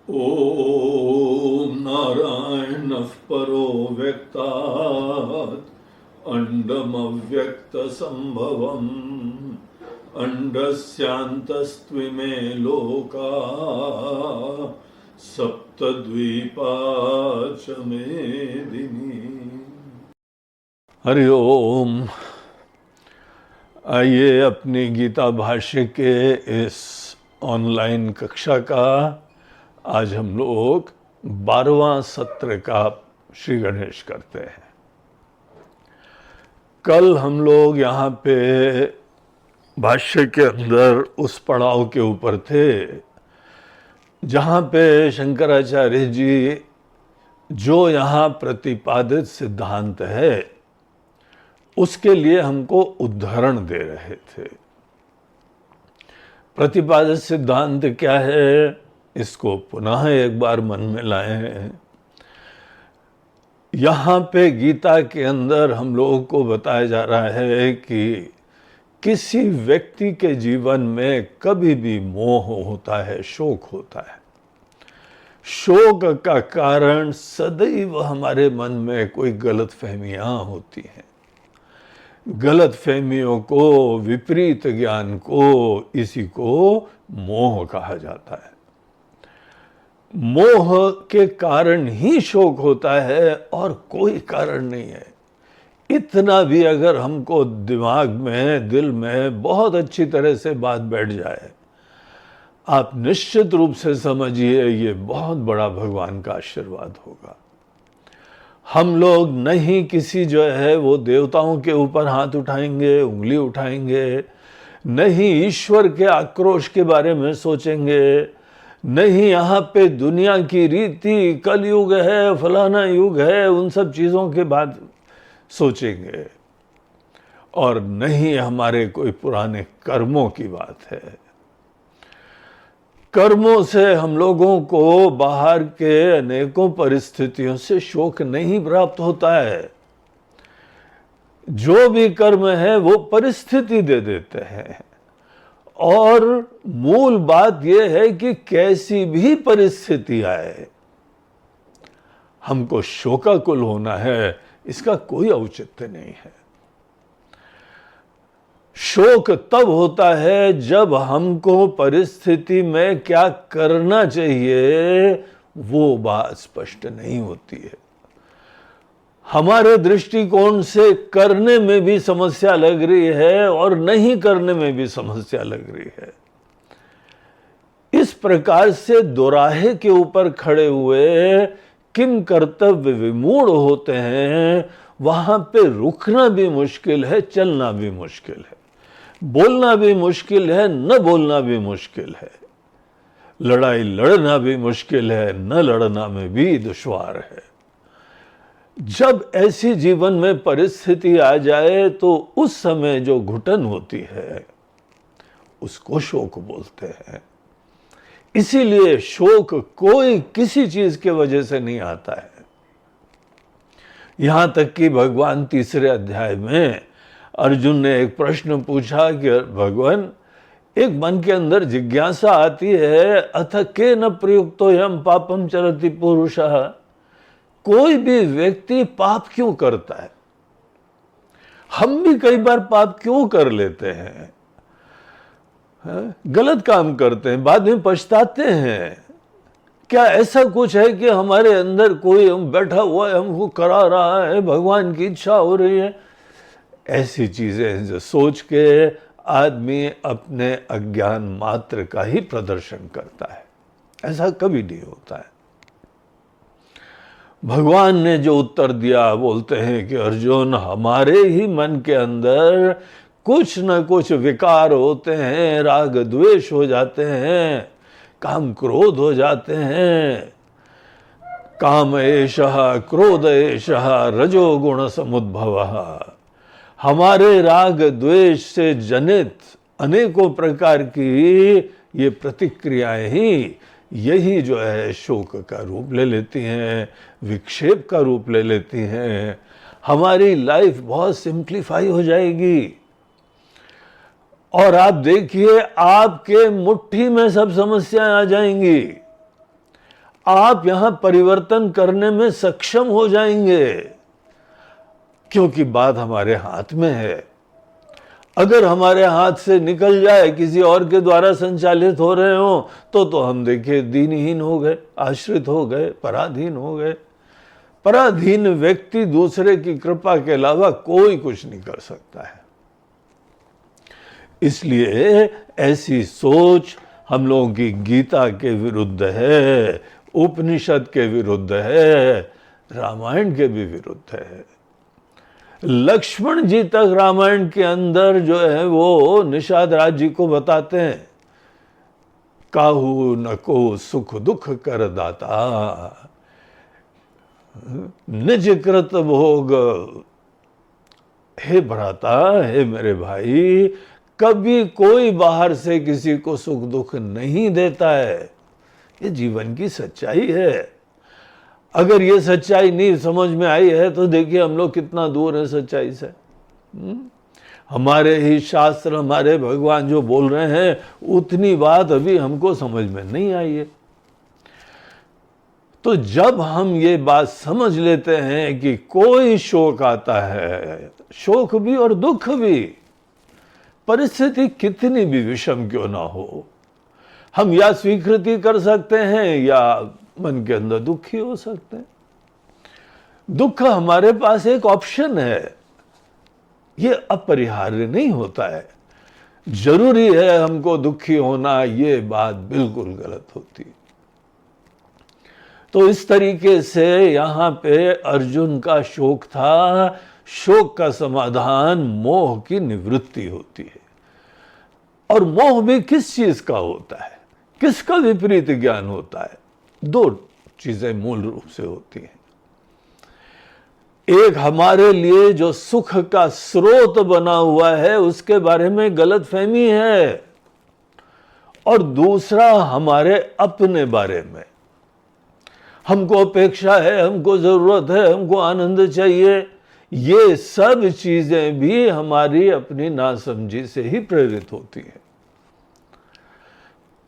ॐ नारायणः परो व्यक्तात् अण्डमव्यक्तसम्भवम् अण्डस्यान्तस्त्विमे लोका सप्तद्वीपा च मेदिनी। हरि ओम। आइए अपनी गीता भाष्य के इस ऑनलाइन कक्षा का आज हम लोग 12वां सत्र का श्री गणेश करते हैं। कल हम लोग यहाँ पे भाष्य के अंदर उस पड़ाव के ऊपर थे जहाँ पे शंकराचार्य जी जो यहाँ प्रतिपादित सिद्धांत है उसके लिए हमको उदाहरण दे रहे थे। प्रतिपादित सिद्धांत क्या है, इसको पुनः एक बार मन में लाए हैं। यहाँ पे गीता के अंदर हम लोगों को बताया जा रहा है कि किसी व्यक्ति के जीवन में कभी भी मोह होता है, शोक होता है। शोक का कारण सदैव हमारे मन में कोई गलतफहमियां होती हैं। गलतफहमियों को, विपरीत ज्ञान को, इसी को मोह कहा जाता है। मोह के कारण ही शोक होता है और कोई कारण नहीं है। इतना भी अगर हमको दिमाग में, दिल में बहुत अच्छी तरह से बात बैठ जाए, आप निश्चित रूप से समझिए ये बहुत बड़ा भगवान का आशीर्वाद होगा। हम लोग नहीं किसी जो है वो देवताओं के ऊपर हाथ उठाएंगे, उंगली उठाएंगे, नहीं ईश्वर के आक्रोश के बारे में सोचेंगे, नहीं यहाँ पे दुनिया की रीति, कलयुग है, फलाना युग है, उन सब चीज़ों के बाद सोचेंगे, और नहीं हमारे कोई पुराने कर्मों की बात है। कर्मों से हम लोगों को बाहर के अनेकों परिस्थितियों से शोक नहीं प्राप्त होता है। जो भी कर्म है वो परिस्थिति दे देते हैं, और मूल बात यह है कि कैसी भी परिस्थिति आए हमको शोकाकुल होना है, इसका कोई औचित्य नहीं है। शोक तब होता है जब हमको परिस्थिति में क्या करना चाहिए वो बात स्पष्ट नहीं होती है। हमारे दृष्टिकोण से करने में भी समस्या लग रही है और नहीं करने में भी समस्या लग रही है। इस प्रकार से दोराहे के ऊपर खड़े हुए किम कर्तव्य विमूढ़ होते हैं, वहां पे रुकना भी मुश्किल है, चलना भी मुश्किल है, बोलना भी मुश्किल है, न बोलना भी मुश्किल है, लड़ाई लड़ना भी मुश्किल है, न लड़ना में भी दुश्वार है। जब ऐसी जीवन में परिस्थिति आ जाए तो उस समय जो घुटन होती है उसको शोक बोलते हैं। इसीलिए शोक कोई किसी चीज के वजह से नहीं आता है। यहां तक कि भगवान तीसरे अध्याय में अर्जुन ने एक प्रश्न पूछा कि भगवान, एक मन के अंदर जिज्ञासा आती है, अथ के न प्रयुक्तो यम पापम चरति पुरुषः, कोई भी व्यक्ति पाप क्यों करता है? हम भी कई बार पाप क्यों कर लेते हैं? गलत काम करते हैं, बाद में पछताते हैं। क्या ऐसा कुछ है कि हमारे अंदर कोई हम बैठा हुआ है, हमको करा रहा है, भगवान की इच्छा हो रही है? ऐसी चीजें जो सोच के आदमी अपने अज्ञान मात्र का ही प्रदर्शन करता है। ऐसा कभी नहीं होता है। भगवान ने जो उत्तर दिया, बोलते हैं कि अर्जुन, हमारे ही मन के अंदर कुछ न कुछ विकार होते हैं, राग द्वेष हो जाते हैं, काम क्रोध हो जाते हैं। काम एषः क्रोध एषः रजोगुण समुद्भवः। हमारे राग द्वेष से जनित अनेकों प्रकार की ये प्रतिक्रियाएं ही यही जो है शोक का रूप ले लेती हैं, विक्षेप का रूप ले लेती हैं। हमारी लाइफ बहुत सिंप्लीफाई हो जाएगी और आप देखिए आपके मुट्ठी में सब समस्याएं आ जाएंगी। आप यहां परिवर्तन करने में सक्षम हो जाएंगे, क्योंकि बात हमारे हाथ में है। अगर हमारे हाथ से निकल जाए, किसी और के द्वारा संचालित हो रहे हो, तो हम देखिए दीनहीन हो गए, आश्रित हो गए, पराधीन हो गए। पराधीन व्यक्ति दूसरे की कृपा के अलावा कोई कुछ नहीं कर सकता है। इसलिए ऐसी सोच हम लोगों की गीता के विरुद्ध है, उपनिषद के विरुद्ध है, रामायण के भी विरुद्ध है। लक्ष्मण जी तक रामायण के अंदर जो है वो निषाद राज जी को बताते हैं, काहू न को सुख दुख कर दाता, निज कृत भोग। हे भ्राता, हे मेरे भाई, कभी कोई बाहर से किसी को सुख दुख नहीं देता है। ये जीवन की सच्चाई है। अगर ये सच्चाई नहीं समझ में आई है तो देखिए हम लोग कितना दूर हैं सच्चाई से। हमारे ही शास्त्र, हमारे भगवान जो बोल रहे हैं, उतनी बात अभी हमको समझ में नहीं आई है। तो जब हम ये बात समझ लेते हैं कि कोई शोक आता है, शोक भी और दुख भी, परिस्थिति कितनी भी विषम क्यों ना हो, हम या स्वीकृति कर सकते हैं या मन के अंदर दुखी हो सकते हैं। दुख हमारे पास एक ऑप्शन है, ये अपरिहार्य नहीं होता है। जरूरी है हमको दुखी होना, ये बात बिल्कुल गलत होती। तो इस तरीके से यहां पे अर्जुन का शोक था। शोक का समाधान मोह की निवृत्ति होती है। और मोह भी किस चीज का होता है, किसका विपरीत ज्ञान होता है? दो चीजें मूल रूप से होती हैं। एक, हमारे लिए जो सुख का स्रोत बना हुआ है उसके बारे में गलतफहमी है, और दूसरा हमारे अपने बारे में। हमको अपेक्षा है, हमको जरूरत है, हमको आनंद चाहिए, ये सब चीजें भी हमारी अपनी नासमझी से ही प्रेरित होती है।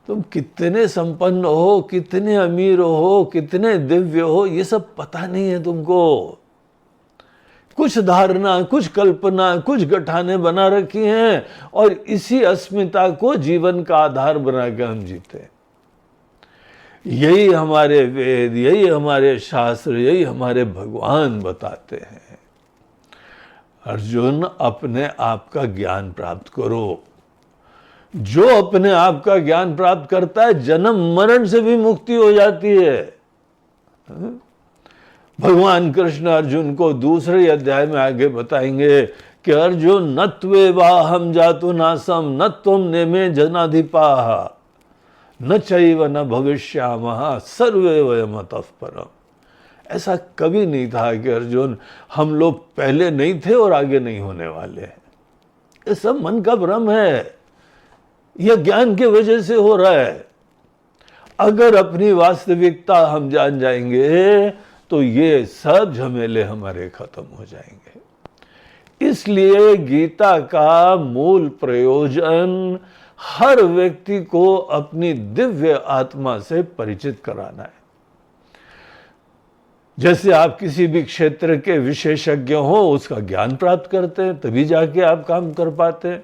तुम कितने संपन्न हो, कितने अमीर हो, कितने दिव्य हो, ये सब पता नहीं है तुमको। कुछ धारणा, कुछ कल्पना, कुछ गठाने बना रखी हैं, और इसी अस्मिता को जीवन का आधार बना के हम जीते हैं। यही हमारे वेद, यही हमारे शास्त्र, यही हमारे भगवान बताते हैं। अर्जुन, अपने आप का ज्ञान प्राप्त करो। जो अपने आप का ज्ञान प्राप्त करता है, जन्म मरण से भी मुक्ति हो जाती है। भगवान कृष्ण अर्जुन को दूसरे अध्याय में आगे बताएंगे कि अर्जुन, न त्वेवाहम जातु नासम न त्वम नेमे जनाधिपाः न चैव न भविष्यामः सर्वे वयमतः परम्। ऐसा कभी नहीं था कि अर्जुन, हम लोग पहले नहीं थे और आगे नहीं होने वाले हैं। ये सब मन का भ्रम है, यह ज्ञान की वजह से हो रहा है। अगर अपनी वास्तविकता हम जान जाएंगे तो ये सब झमेले हमारे खत्म हो जाएंगे। इसलिए गीता का मूल प्रयोजन हर व्यक्ति को अपनी दिव्य आत्मा से परिचित कराना है। जैसे आप किसी भी क्षेत्र के विशेषज्ञ हो, उसका ज्ञान प्राप्त करते हैं, तभी जाके आप काम कर पाते हैं।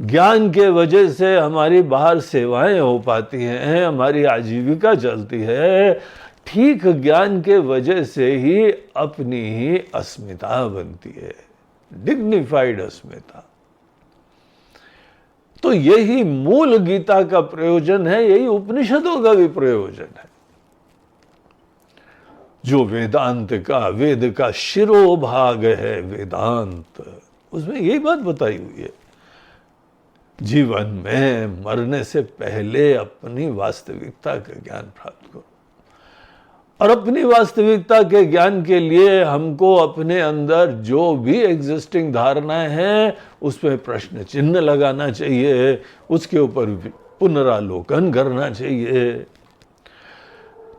ज्ञान के वजह से हमारी बाहर सेवाएं हो पाती हैं, हमारी आजीविका चलती है। ठीक ज्ञान के वजह से ही अपनी ही अस्मिता बनती है, डिग्निफाइड अस्मिता। तो यही मूल गीता का प्रयोजन है, यही उपनिषदों का भी प्रयोजन है। जो वेदांत का, वेद का शिरोभाग है वेदांत, उसमें यही बात बताई हुई है। जीवन में मरने से पहले अपनी वास्तविकता का ज्ञान प्राप्त करो। और अपनी वास्तविकता के ज्ञान के लिए हमको अपने अंदर जो भी एग्जिस्टिंग धारणाएं हैं उसमें प्रश्न चिन्ह लगाना चाहिए, उसके ऊपर पुनरालोकन करना चाहिए।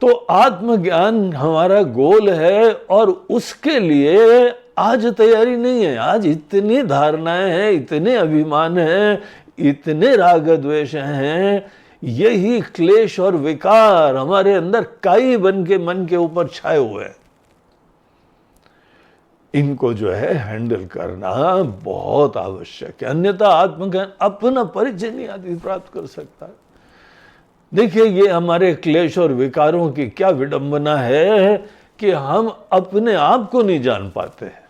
तो आत्मज्ञान हमारा गोल है, और उसके लिए आज तैयारी नहीं है। आज इतनी धारणाएं हैं, इतने अभिमान हैं, इतने राग द्वेष हैं, यही क्लेश और विकार हमारे अंदर काई बन के मन के ऊपर छाए हुए हैं। इनको जो है हैंडल करना बहुत आवश्यक है, अन्यथा आत्मज्ञान अपना परिचय नहीं आदमी प्राप्त कर सकता। देखिए, ये हमारे क्लेश और विकारों की क्या विडंबना है कि हम अपने आप को नहीं जान पाते हैं।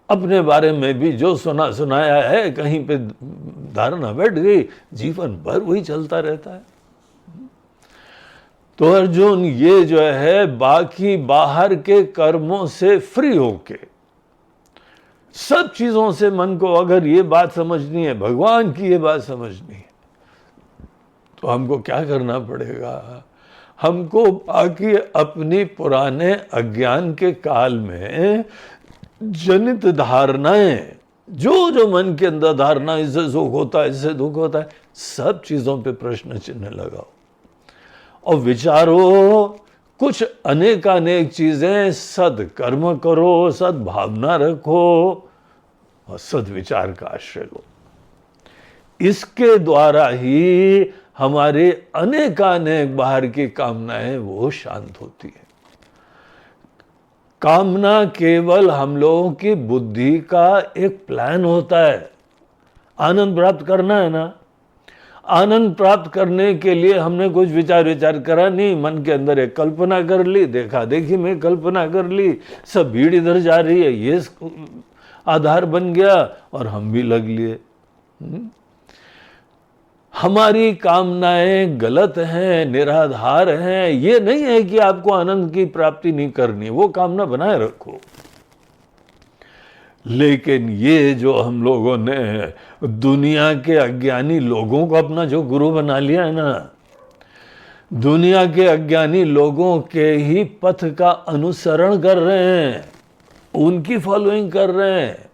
अपने बारे में भी जो सुना सुनाया है, कहीं पे धारणा बैठ गई, जीवन भर वही चलता रहता है। तो अर्जुन, ये जो है बाकी बाहर के कर्मों से फ्री होके सब चीजों से मन को अगर ये बात समझनी है, भगवान की ये बात समझनी है, तो हमको क्या करना पड़ेगा? हमको बाकी अपनी पुराने अज्ञान के काल में जनित धारणाएं, जो जो मन के अंदर धारणा, इससे सुख होता है, इससे दुख होता है, सब चीजों पे प्रश्न चिन्ह लगाओ और विचारो। कुछ अनेकानेक चीजें, सदकर्म करो, सद्भावना रखो और सद्विचार का आश्रय लो। इसके द्वारा ही हमारे अनेकानेक बाहर की कामनाएं वो शांत होती है। कामना केवल हम लोगों की बुद्धि का एक प्लान होता है। आनंद प्राप्त करना है ना, आनंद प्राप्त करने के लिए हमने कुछ विचार करा नहीं, मन के अंदर एक कल्पना कर ली, देखा देखी में कल्पना कर ली, सब भीड़ इधर जा रही है, ये आधार बन गया और हम भी लग लिए। हमारी कामनाएं गलत हैं, निराधार हैं। ये नहीं है कि आपको आनंद की प्राप्ति नहीं करनी, वो कामना बनाए रखो। लेकिन ये जो हम लोगों ने दुनिया के अज्ञानी लोगों को अपना जो गुरु बना लिया है ना, दुनिया के अज्ञानी लोगों के ही पथ का अनुसरण कर रहे हैं, उनकी फॉलोइंग कर रहे हैं।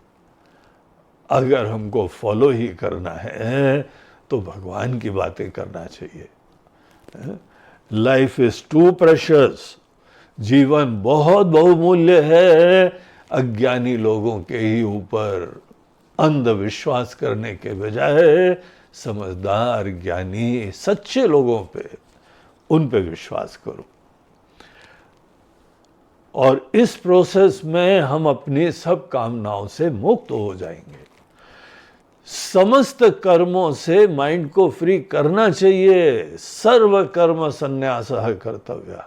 अगर हमको फॉलो ही करना है तो भगवान की बातें करना चाहिए। लाइफ इज टू प्रेशियस, जीवन बहुत बहुमूल्य है। अज्ञानी लोगों के ही ऊपर अंधविश्वास करने के बजाय समझदार, ज्ञानी, सच्चे लोगों पे, उन पे विश्वास करो। और इस प्रोसेस में हम अपनी सब कामनाओं से मुक्त हो जाएंगे। समस्त कर्मों से माइंड को फ्री करना चाहिए। सर्व कर्म संन्यास कर्तव्य।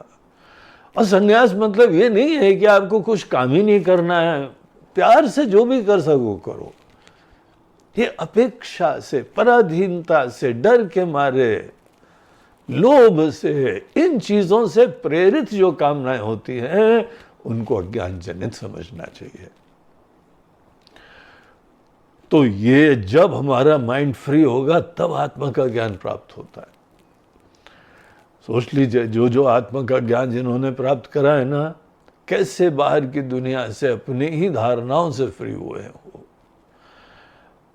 और संन्यास मतलब ये नहीं है कि आपको कुछ काम ही नहीं करना है, प्यार से जो भी कर सको करो। ये अपेक्षा से, पराधीनता से, डर के मारे, लोभ से, इन चीजों से प्रेरित जो कामनाएं होती हैं, उनको अज्ञान जनित समझना चाहिए। तो ये जब हमारा माइंड फ्री होगा तब आत्मा का ज्ञान प्राप्त होता है। सोच लीजिए, जो जो आत्मा का ज्ञान जिन्होंने प्राप्त करा है ना, कैसे बाहर की दुनिया से, अपनी ही धारणाओं से फ्री हुए हैं वो।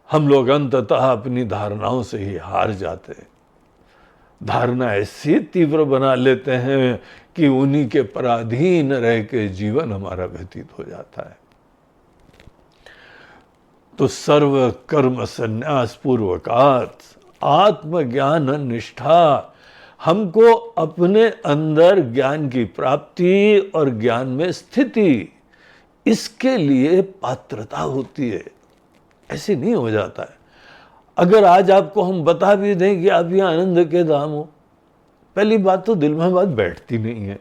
हम लोग अंततः अपनी धारणाओं से ही हार जाते हैं। धारणा ऐसी तीव्र बना लेते हैं कि उन्हीं के पराधीन रह के जीवन हमारा व्यतीत हो जाता है। तो सर्व कर्म संन्यास पूर्वकात आत्मज्ञान निष्ठा, हमको अपने अंदर ज्ञान की प्राप्ति और ज्ञान में स्थिति, इसके लिए पात्रता होती है। ऐसे नहीं हो जाता है। अगर आज आपको हम बता भी दें कि आप ये आनंद के धाम हो, पहली बात तो दिल में बात बैठती नहीं है।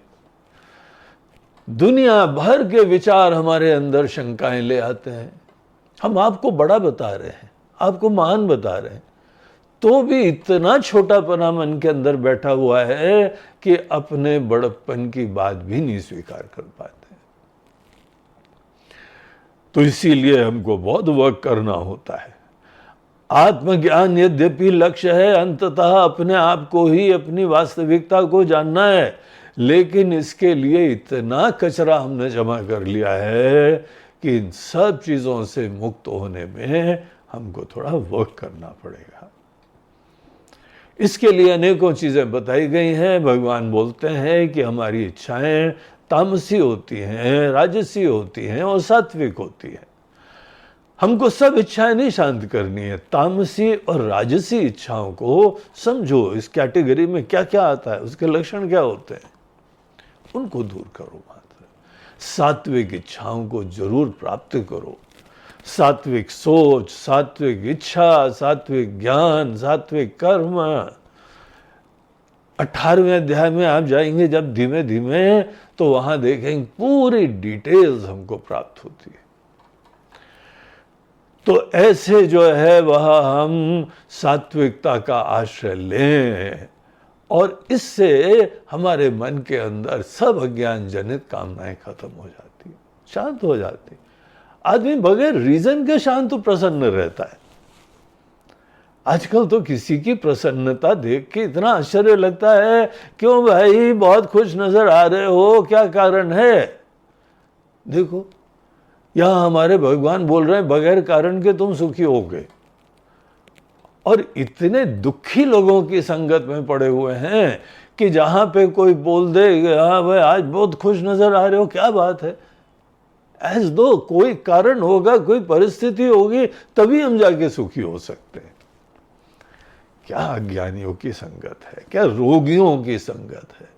दुनिया भर के विचार हमारे अंदर शंकाएं ले आते हैं। हम आपको बड़ा बता रहे हैं, आपको महान बता रहे हैं, तो भी इतना छोटापना मन के अंदर बैठा हुआ है कि अपने बड़प्पन की बात भी नहीं स्वीकार कर पाते। तो इसीलिए हमको बहुत वर्क करना होता है। आत्मज्ञान यद्यपि लक्ष्य है, अंततः अपने आप को ही, अपनी वास्तविकता को जानना है, लेकिन इसके लिए इतना कचरा हमने जमा कर लिया है कि इन सब चीजों से मुक्त होने में हमको थोड़ा वर्क करना पड़ेगा। इसके लिए अनेकों चीजें बताई गई हैं। भगवान बोलते हैं कि हमारी इच्छाएं तामसी होती हैं, राजसी होती हैं और सात्विक होती हैं। हमको सब इच्छाएं नहीं शांत करनी है, तामसी और राजसी इच्छाओं को समझो, इस कैटेगरी में क्या क्या आता है, उसके लक्षण क्या होते हैं, उनको दूर करो मात्र। सात्विक इच्छाओं को जरूर प्राप्त करो, सात्विक सोच, सात्विक इच्छा, सात्विक ज्ञान, सात्विक कर्म। 18वें अध्याय में आप जाएंगे जब धीमे धीमे, तो वहां देखेंगे पूरी डिटेल्स हमको प्राप्त होती है। तो ऐसे जो है वह हम सात्विकता का आश्रय लें, और इससे हमारे मन के अंदर सब अज्ञान जनित कामनाएं खत्म हो जाती, शांत हो जाती। आदमी बगैर रीजन के शांत प्रसन्न रहता है। आजकल तो किसी की प्रसन्नता देख के इतना आश्चर्य लगता है, क्यों भाई बहुत खुश नजर आ रहे हो, क्या कारण है? देखो यहां हमारे भगवान बोल रहे हैं बगैर कारण के तुम सुखी होगे, और इतने दुखी लोगों की संगत में पड़े हुए हैं कि जहां पे कोई बोल दे हाँ भाई आज बहुत खुश नजर आ रहे हो, क्या बात है, एज दो कोई कारण होगा, कोई परिस्थिति होगी तभी हम जाके सुखी हो सकते हैं। क्या अज्ञानियों की संगत है, क्या रोगियों की संगत है,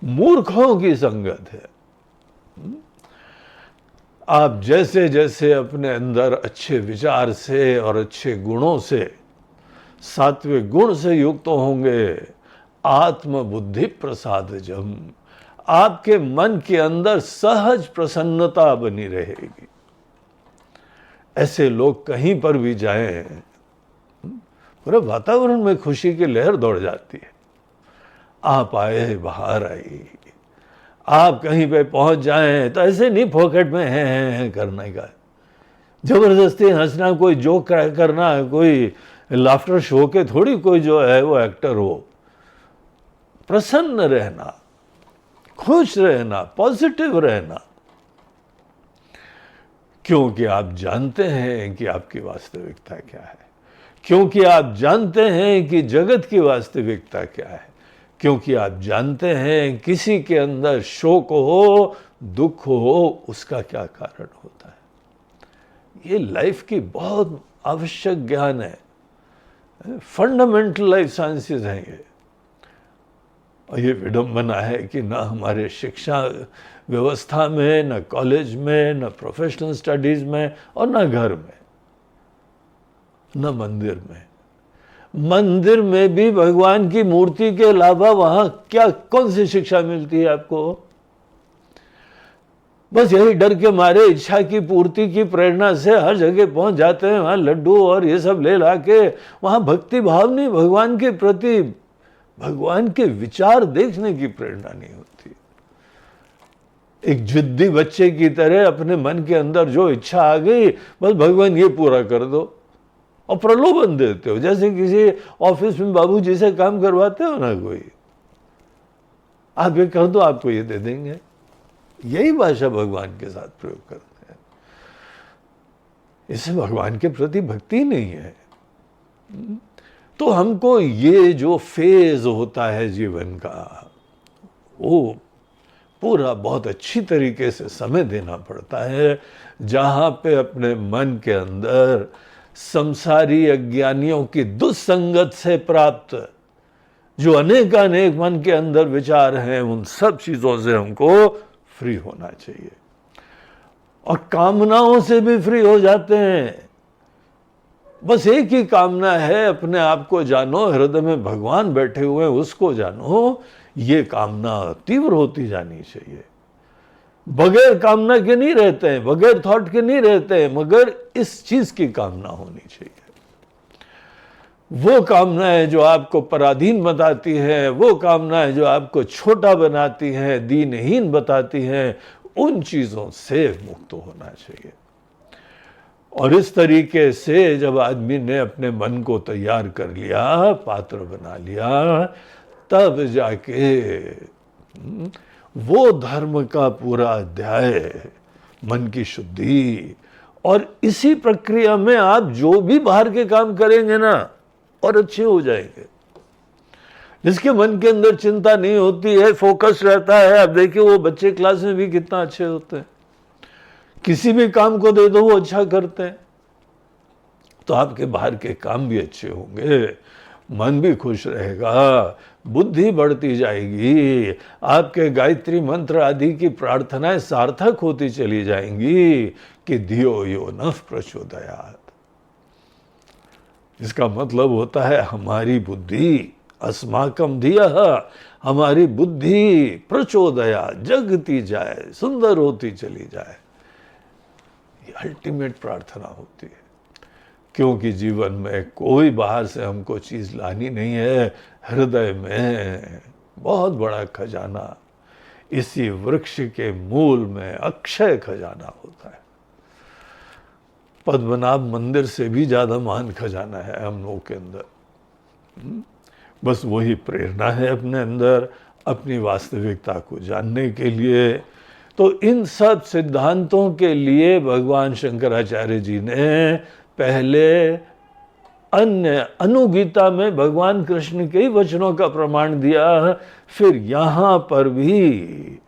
मूर्खों की संगत है। आप जैसे जैसे अपने अंदर अच्छे विचार से और अच्छे गुणों से, सात्विक गुण से युक्त होंगे, आत्म बुद्धि प्रसादजम, आपके मन के अंदर सहज प्रसन्नता बनी रहेगी। ऐसे लोग कहीं पर भी जाएं, पूरे वातावरण में खुशी की लहर दौड़ जाती है। आप आए बाहर आई, आप कहीं पे पहुंच जाएं तो ऐसे नहीं पॉकेट में है करने का, जबरदस्ती हंसना, कोई जोक करना, कोई लाफ्टर शो के थोड़ी कोई जो है वो एक्टर हो। प्रसन्न रहना, खुश रहना, पॉजिटिव रहना, क्योंकि आप जानते हैं कि आपकी वास्तविकता क्या है, क्योंकि आप जानते हैं कि जगत की वास्तविकता क्या है, क्योंकि आप जानते हैं किसी के अंदर शोक हो, दुख हो, उसका क्या कारण होता है। ये लाइफ की बहुत आवश्यक ज्ञान है, फंडामेंटल लाइफ साइंसेस हैं ये। और ये विडंबना है कि ना हमारे शिक्षा व्यवस्था में, ना कॉलेज में, ना प्रोफेशनल स्टडीज में, और ना घर में, ना मंदिर में। मंदिर में भी भगवान की मूर्ति के अलावा वहां क्या कौन सी शिक्षा मिलती है आपको? बस यही डर के मारे इच्छा की पूर्ति की प्रेरणा से हर जगह पहुंच जाते हैं, वहां लड्डू और ये सब ले ला के, वहां भक्ति भाव नहीं, भगवान के प्रति भगवान के विचार देखने की प्रेरणा नहीं होती। एक जिद्दी बच्चे की तरह अपने मन के अंदर जो इच्छा आ गई, बस भगवान ये पूरा कर दो, और प्रलोभन देते हो, जैसे किसी ऑफिस में बाबूजी से काम करवाते हो ना कोई, आप ये कर दो आपको ये दे देंगे। यही भाषा भगवान के साथ प्रयोग करते हैं। इससे भगवान के प्रति भक्ति नहीं है। तो हमको ये जो फेज होता है जीवन का, वो पूरा बहुत अच्छी तरीके से समय देना पड़ता है, जहां पे अपने मन के अंदर संसारी अज्ञानियों की दुस्संगत से प्राप्त जो अनेक मन के अंदर विचार हैं, उन सब चीजों से हमको फ्री होना चाहिए। और कामनाओं से भी फ्री हो जाते हैं। बस एक ही कामना है, अपने आप को जानो, हृदय में भगवान बैठे हुए हैं उसको जानो। ये कामना तीव्र होती जानी चाहिए। बगैर कामना के नहीं रहते हैं, बगैर थॉट के नहीं रहते हैं, मगर इस चीज की कामना होनी चाहिए। वो कामना है जो आपको पराधीन बताती है, वो कामना है जो आपको छोटा बनाती है, दीनहीन बताती है, उन चीजों से मुक्त होना चाहिए। और इस तरीके से जब आदमी ने अपने मन को तैयार कर लिया, पात्र बना लिया, तब जाके वो धर्म का पूरा अध्याय, मन की शुद्धि, और इसी प्रक्रिया में आप जो भी बाहर के काम करेंगे ना, और अच्छे हो जाएंगे। जिसके मन के अंदर चिंता नहीं होती है, फोकस रहता है, आप देखिए वो बच्चे क्लास में भी कितना अच्छे होते हैं। किसी भी काम को दे दो वो अच्छा करते हैं। तो आपके बाहर के काम भी अच्छे होंगे, मन भी खुश रहेगा, बुद्धि बढ़ती जाएगी, आपके गायत्री मंत्र आदि की प्रार्थनाएं सार्थक होती चली जाएंगी कि धियो यो नः प्रचोदयात्। इसका मतलब होता है हमारी बुद्धि, अस्माकं धियः, हमारी बुद्धि प्रचोदयात्, जगती जाए, सुंदर होती चली जाए। ये अल्टीमेट प्रार्थना होती है, क्योंकि जीवन में कोई बाहर से हमको चीज लानी नहीं है, हृदय में बहुत बड़ा खजाना, इसी वृक्ष के मूल में अक्षय खजाना होता है। पद्मनाभ मंदिर से भी ज्यादा महान खजाना है हम लोगों के अंदर। बस वही प्रेरणा है अपने अंदर, अपनी वास्तविकता को जानने के लिए। तो इन सब सिद्धांतों के लिए भगवान शंकराचार्य जी ने पहले अन्य अनुगीता में भगवान कृष्ण के ही वचनों का प्रमाण दिया, फिर यहाँ पर भी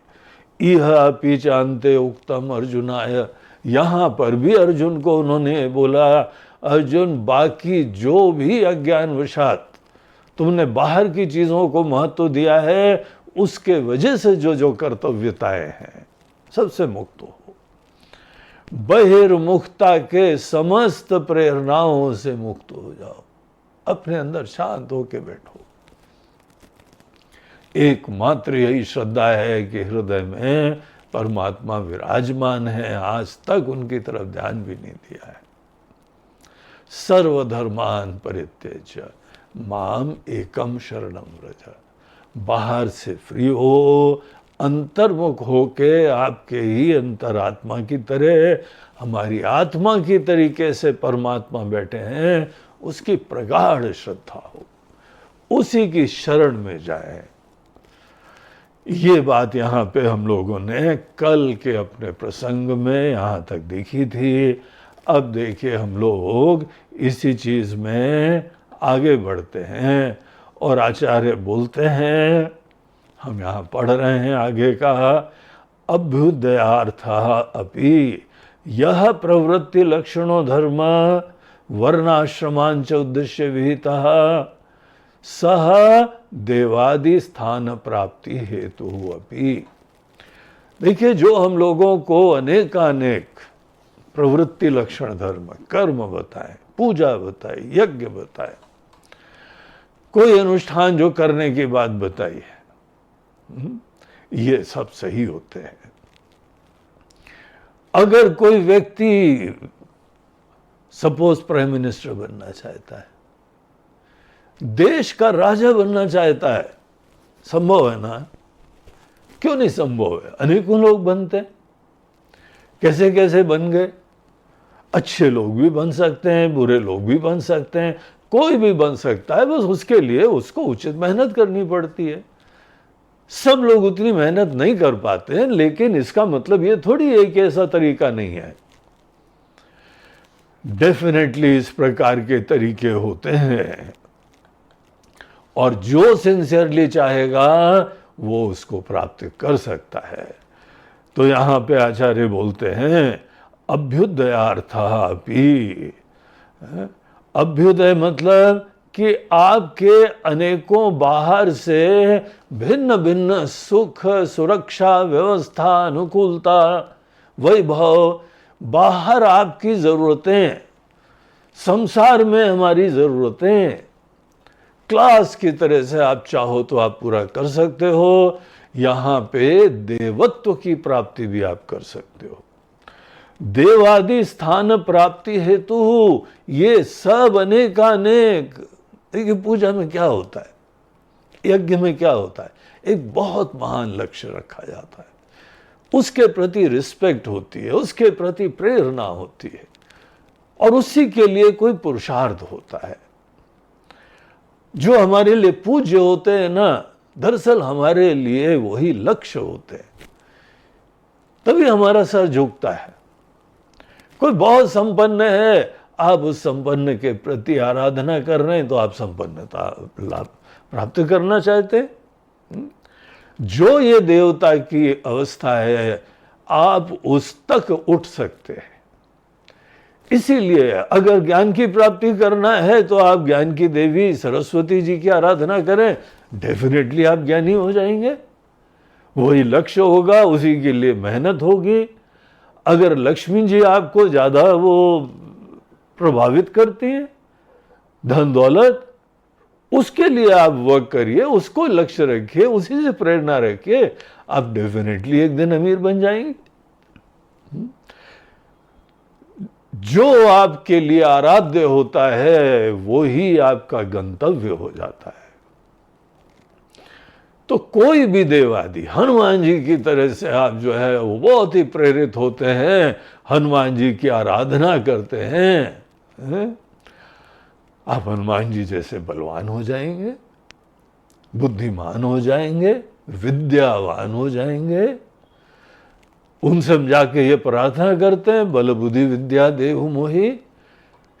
इह अपि चान्ते उक्तम अर्जुनाय, यहाँ पर भी अर्जुन को उन्होंने बोला, अर्जुन बाकी जो भी अज्ञानवशात तुमने बाहर की चीजों को महत्व दिया है, उसके वजह से जो जो कर्तव्यताएं हैं सबसे मुक्त हो, बहिर्मुखता के समस्त प्रेरणाओं से मुक्त हो जाओ, अपने अंदर शांत होके बैठो। एकमात्र यही श्रद्धा है कि हृदय में परमात्मा विराजमान है, आज तक उनकी तरफ ध्यान भी नहीं दिया है। सर्वधर्मान परित्यज्य माम एकम शरणम व्रज, बाहर से फ्री हो, अंतर्मुख होके आपके ही अंतरात्मा की तरह, हमारी आत्मा की तरीके से परमात्मा बैठे हैं, उसकी प्रगाढ़ श्रद्धा हो, उसी की शरण में जाए। ये बात यहाँ पे हम लोगों ने कल के अपने प्रसंग में यहाँ तक देखी थी। अब देखिए हम लोग इसी चीज में आगे बढ़ते हैं और आचार्य बोलते हैं, हम यहाँ पढ़ रहे हैं आगे का, अभ्युदयार्थः अपि यह प्रवृत्ति लक्षणो धर्म वर्णाश्रमांच उद्देश्य विहितः सह देवादि स्थान प्राप्ति हेतु अपि। देखिए, जो हम लोगों को अनेकानेक प्रवृत्ति लक्षण धर्म, कर्म बताए, पूजा बताई, यज्ञ बताए, कोई अनुष्ठान जो करने की बात बताई है, ये सब सही होते हैं। अगर कोई व्यक्ति सपोज प्राइम मिनिस्टर बनना चाहता है, देश का राजा बनना चाहता है, संभव है ना? क्यों नहीं संभव है? अनेकों लोग बनते हैं, कैसे कैसे बन गए। अच्छे लोग भी बन सकते हैं, बुरे लोग भी बन सकते हैं, कोई भी बन सकता है, बस उसके लिए उसको उचित मेहनत करनी पड़ती है। सब लोग उतनी मेहनत नहीं कर पाते हैं, लेकिन इसका मतलब ये थोड़ी एक ऐसा तरीका नहीं है। डेफिनेटली इस प्रकार के तरीके होते हैं, और जो सिंसियरली चाहेगा वो उसको प्राप्त कर सकता है। तो यहां पे आचार्य बोलते हैं अभ्युदयार्थः अपि। अभ्युदय मतलब कि आपके अनेकों बाहर से भिन्न भिन्न सुख, सुरक्षा, व्यवस्था, अनुकूलता, वैभव, बाहर आपकी जरूरतें, संसार में हमारी जरूरतें, क्लास की तरह से आप चाहो तो आप पूरा कर सकते हो। यहां पे देवत्व की प्राप्ति भी आप कर सकते हो। देवादि स्थान प्राप्ति हेतु ये सब अनेकानेक। देखिए, पूजा में क्या होता है, यज्ञ में क्या होता है, एक बहुत महान लक्ष्य रखा जाता है, उसके प्रति रिस्पेक्ट होती है, उसके प्रति प्रेरणा होती है, और उसी के लिए कोई पुरुषार्थ होता है। जो हमारे लिए पूज्य होते हैं ना, दरअसल हमारे लिए वही लक्ष्य होते हैं, तभी हमारा सर झुकता है। कोई बहुत संपन्न है, आप उस संपन्न के प्रति आराधना कर रहे हैं, तो आप संपन्नता लाभ प्राप्त करना चाहते हैं। जो ये देवता की अवस्था है, आप उस तक उठ सकते हैं। इसीलिए अगर ज्ञान की प्राप्ति करना है तो आप ज्ञान की देवी सरस्वती जी की आराधना करें, डेफिनेटली आप ज्ञानी हो जाएंगे। वही लक्ष्य होगा, उसी के लिए मेहनत होगी। अगर लक्ष्मी जी आपको ज्यादा वो प्रभावित करती है, धन दौलत, उसके लिए आप वर्क करिए, उसको लक्ष्य रखिए, उसी से प्रेरणा रखिए, आप डेफिनेटली एक दिन अमीर बन जाएंगे। जो आपके लिए आराध्य होता है वो ही आपका गंतव्य हो जाता है। तो कोई भी देवादि, हनुमान जी की तरह से आप जो है वो बहुत ही प्रेरित होते हैं, हनुमान जी की आराधना करते हैं, आप हनुमान जी जैसे बलवान हो जाएंगे, बुद्धिमान हो जाएंगे, विद्यावान हो जाएंगे। उनसे हम जाके ये प्रार्थना करते हैं, बल बुद्धि विद्या देहु मोहि।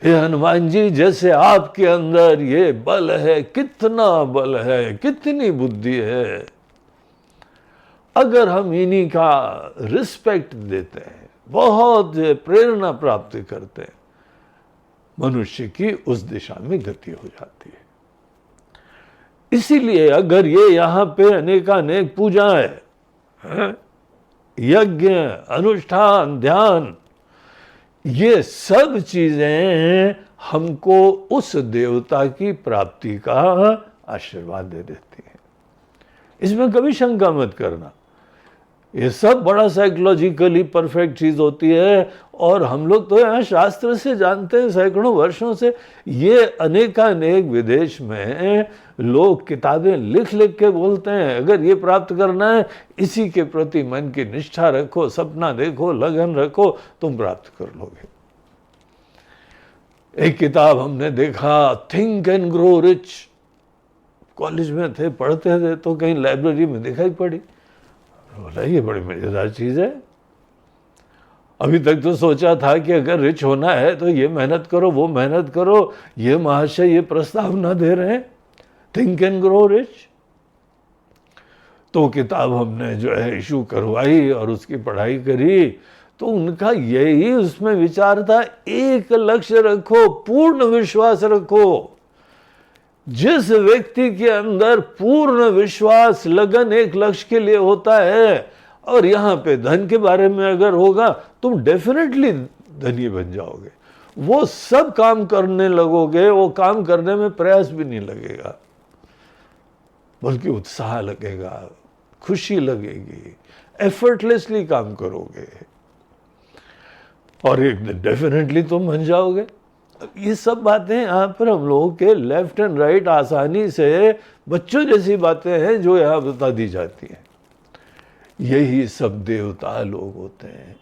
हे हनुमान जी, जैसे आपके अंदर ये बल है, कितना बल है, कितनी बुद्धि है, अगर हम इन्हीं का रिस्पेक्ट देते हैं, बहुत प्रेरणा प्राप्त करते हैं, मनुष्य की उस दिशा में गति हो जाती है। इसीलिए अगर ये यहां पे अनेकानेक पूजाएं, यज्ञ, अनुष्ठान, ध्यान, ये सब चीजें हमको उस देवता की प्राप्ति का आशीर्वाद दे देती हैं। इसमें कभी शंका मत करना, ये सब बड़ा साइकोलॉजिकली परफेक्ट चीज होती है। और हम लोग तो यहाँ शास्त्र से जानते हैं, सैकड़ों वर्षों से ये अनेकानेक विदेश में लोग किताबें लिख लिख के बोलते हैं, अगर ये प्राप्त करना है, इसी के प्रति मन की निष्ठा रखो, सपना देखो, लगन रखो, तुम प्राप्त कर लोगे। एक किताब हमने देखा, think and grow rich, college में थे, पढ़ते थे, तो कहीं लाइब्रेरी में दिखाई पड़ी। बोला ये बड़ी मजेदार चीज है। अभी तक तो सोचा था कि अगर रिच होना है तो ये मेहनत करो, वो मेहनत करो, ये महाशय ये प्रस्ताव ना दे रहे हैं, थिंक एंड ग्रो रिच। तो किताब हमने जो है इशू करवाई और उसकी पढ़ाई करी, तो उनका यही उसमें विचार था, एक लक्ष्य रखो, पूर्ण विश्वास रखो। जिस व्यक्ति के अंदर पूर्ण विश्वास, लगन एक लक्ष्य के लिए होता है, और यहां पे धन के बारे में अगर होगा, तुम डेफिनेटली धनी बन जाओगे। वो सब काम करने लगोगे, वो काम करने में प्रयास भी नहीं लगेगा, बल्कि उत्साह लगेगा, खुशी लगेगी, एफर्टलेसली काम करोगे, और एक दिन डेफिनेटली तुम बन जाओगे। ये सब बातें यहाँ पर हम लोगों के लेफ्ट एंड राइट आसानी से बच्चों जैसी बातें हैं जो यहाँ बता दी जाती हैं। यही सब देवता लोग होते हैं।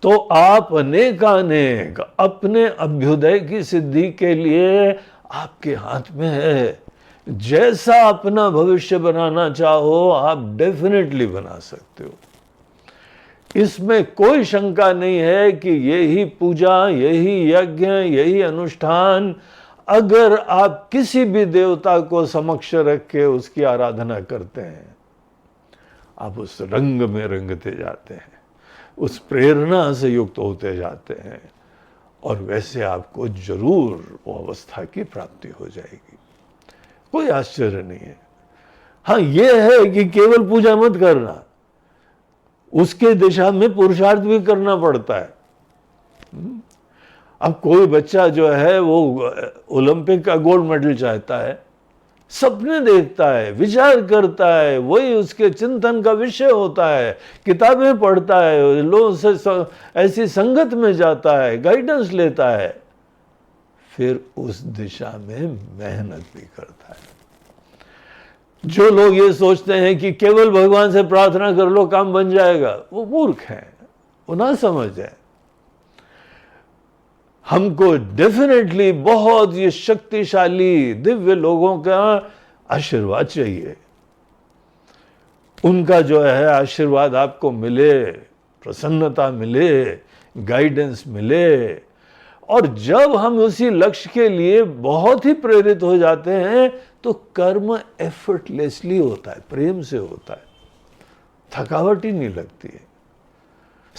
तो आप अनेकानेक अपने अभ्युदय की सिद्धि के लिए आपके हाथ में है। जैसा अपना भविष्य बनाना चाहो आप डेफिनेटली बना सकते हो, इसमें कोई शंका नहीं है कि यही पूजा, यही यज्ञ, यही अनुष्ठान, अगर आप किसी भी देवता को समक्ष रख के उसकी आराधना करते हैं, आप उस रंग में रंगते जाते हैं, उस प्रेरणा से युक्त होते जाते हैं, और वैसे आपको जरूर वो अवस्था की प्राप्ति हो जाएगी। कोई आश्चर्य नहीं है। हाँ, ये है कि केवल पूजा मत करना, उसके दिशा में पुरुषार्थ भी करना पड़ता है। अब कोई बच्चा जो है वो ओलंपिक का गोल्ड मेडल चाहता है, सपने देखता है, विचार करता है, वही उसके चिंतन का विषय होता है, किताबें पढ़ता है, लोगों से ऐसी संगत में जाता है, गाइडेंस लेता है, फिर उस दिशा में मेहनत भी करता है। जो लोग ये सोचते हैं कि केवल भगवान से प्रार्थना कर लो काम बन जाएगा, वो मूर्ख हैं, वो ना समझ है। हमको डेफिनेटली बहुत ये शक्तिशाली दिव्य लोगों का आशीर्वाद चाहिए। उनका जो है आशीर्वाद आपको मिले, प्रसन्नता मिले, गाइडेंस मिले, और जब हम उसी लक्ष्य के लिए बहुत ही प्रेरित हो जाते हैं तो कर्म एफर्टलेसली होता है, प्रेम से होता है, थकावट ही नहीं लगती है,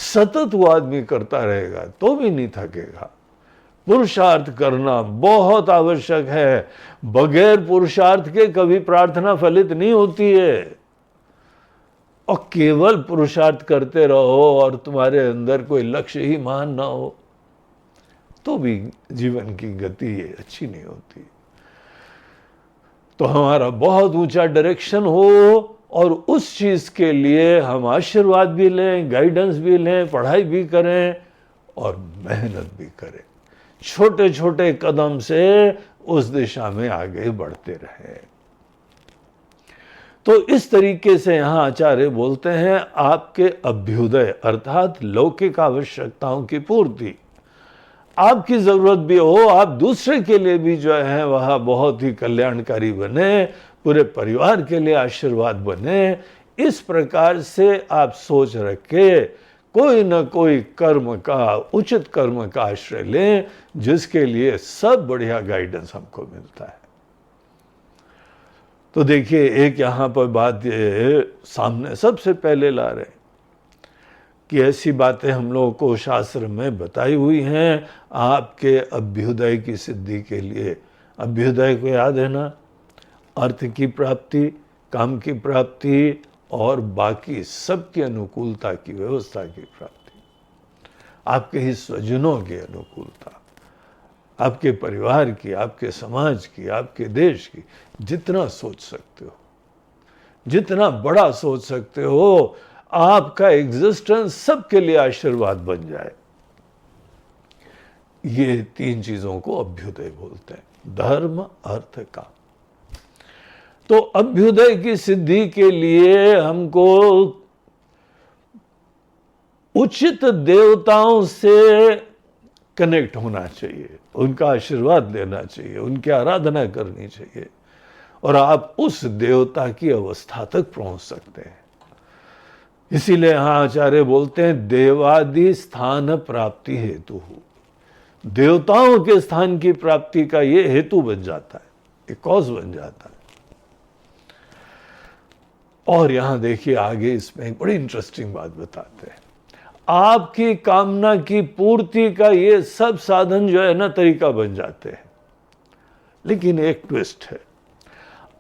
सतत वो आदमी करता रहेगा तो भी नहीं थकेगा। पुरुषार्थ करना बहुत आवश्यक है। बगैर पुरुषार्थ के कभी प्रार्थना फलित नहीं होती है। और केवल पुरुषार्थ करते रहो और तुम्हारे अंदर कोई लक्ष्य ही महान ना हो तो भी जीवन की गति अच्छी नहीं होती। तो हमारा बहुत ऊंचा डायरेक्शन हो और उस चीज के लिए हम आशीर्वाद भी लें, गाइडेंस भी लें, पढ़ाई भी करें और मेहनत भी करें। छोटे छोटे कदम से उस दिशा में आगे बढ़ते रहें। तो इस तरीके से यहां आचार्य बोलते हैं आपके अभ्युदय अर्थात लौकिक आवश्यकताओं की पूर्ति, आपकी जरूरत भी हो, आप दूसरे के लिए भी जो है वह बहुत ही कल्याणकारी बने, पूरे परिवार के लिए आशीर्वाद बने, इस प्रकार से आप सोच रखे कोई न कोई कर्म का, उचित कर्म का आश्रय लें जिसके लिए सब बढ़िया गाइडेंस हमको मिलता है। तो देखिए एक यहां पर बात ये सामने सबसे पहले ला रहे कि ऐसी बातें हम लोगों को शास्त्र में बताई हुई हैं आपके अभ्युदय की सिद्धि के लिए। अभ्युदय को याद है ना, अर्थ की प्राप्ति, काम की प्राप्ति और बाकी सबकी अनुकूलता की, व्यवस्था की प्राप्ति, आपके ही स्वजनों की अनुकूलता, आपके परिवार की, आपके समाज की, आपके देश की, जितना सोच सकते हो, जितना बड़ा सोच सकते हो, आपका एग्जिस्टेंस सबके लिए आशीर्वाद बन जाए। ये तीन चीजों को अभ्युदय बोलते हैं, धर्म अर्थ काम। तो अभ्युदय की सिद्धि के लिए हमको उचित देवताओं से कनेक्ट होना चाहिए, उनका आशीर्वाद लेना चाहिए, उनकी आराधना करनी चाहिए और आप उस देवता की अवस्था तक पहुंच सकते हैं। इसीलिए यहां आचार्य बोलते हैं देवादि स्थान प्राप्ति हेतु, देवताओं के स्थान की प्राप्ति का ये हेतु बन जाता है, एक कॉज बन जाता है। और यहां देखिए आगे इसमें एक बड़ी इंटरेस्टिंग बात बताते हैं, आपकी कामना की पूर्ति का ये सब साधन जो है ना तरीका बन जाते हैं। लेकिन एक ट्विस्ट है,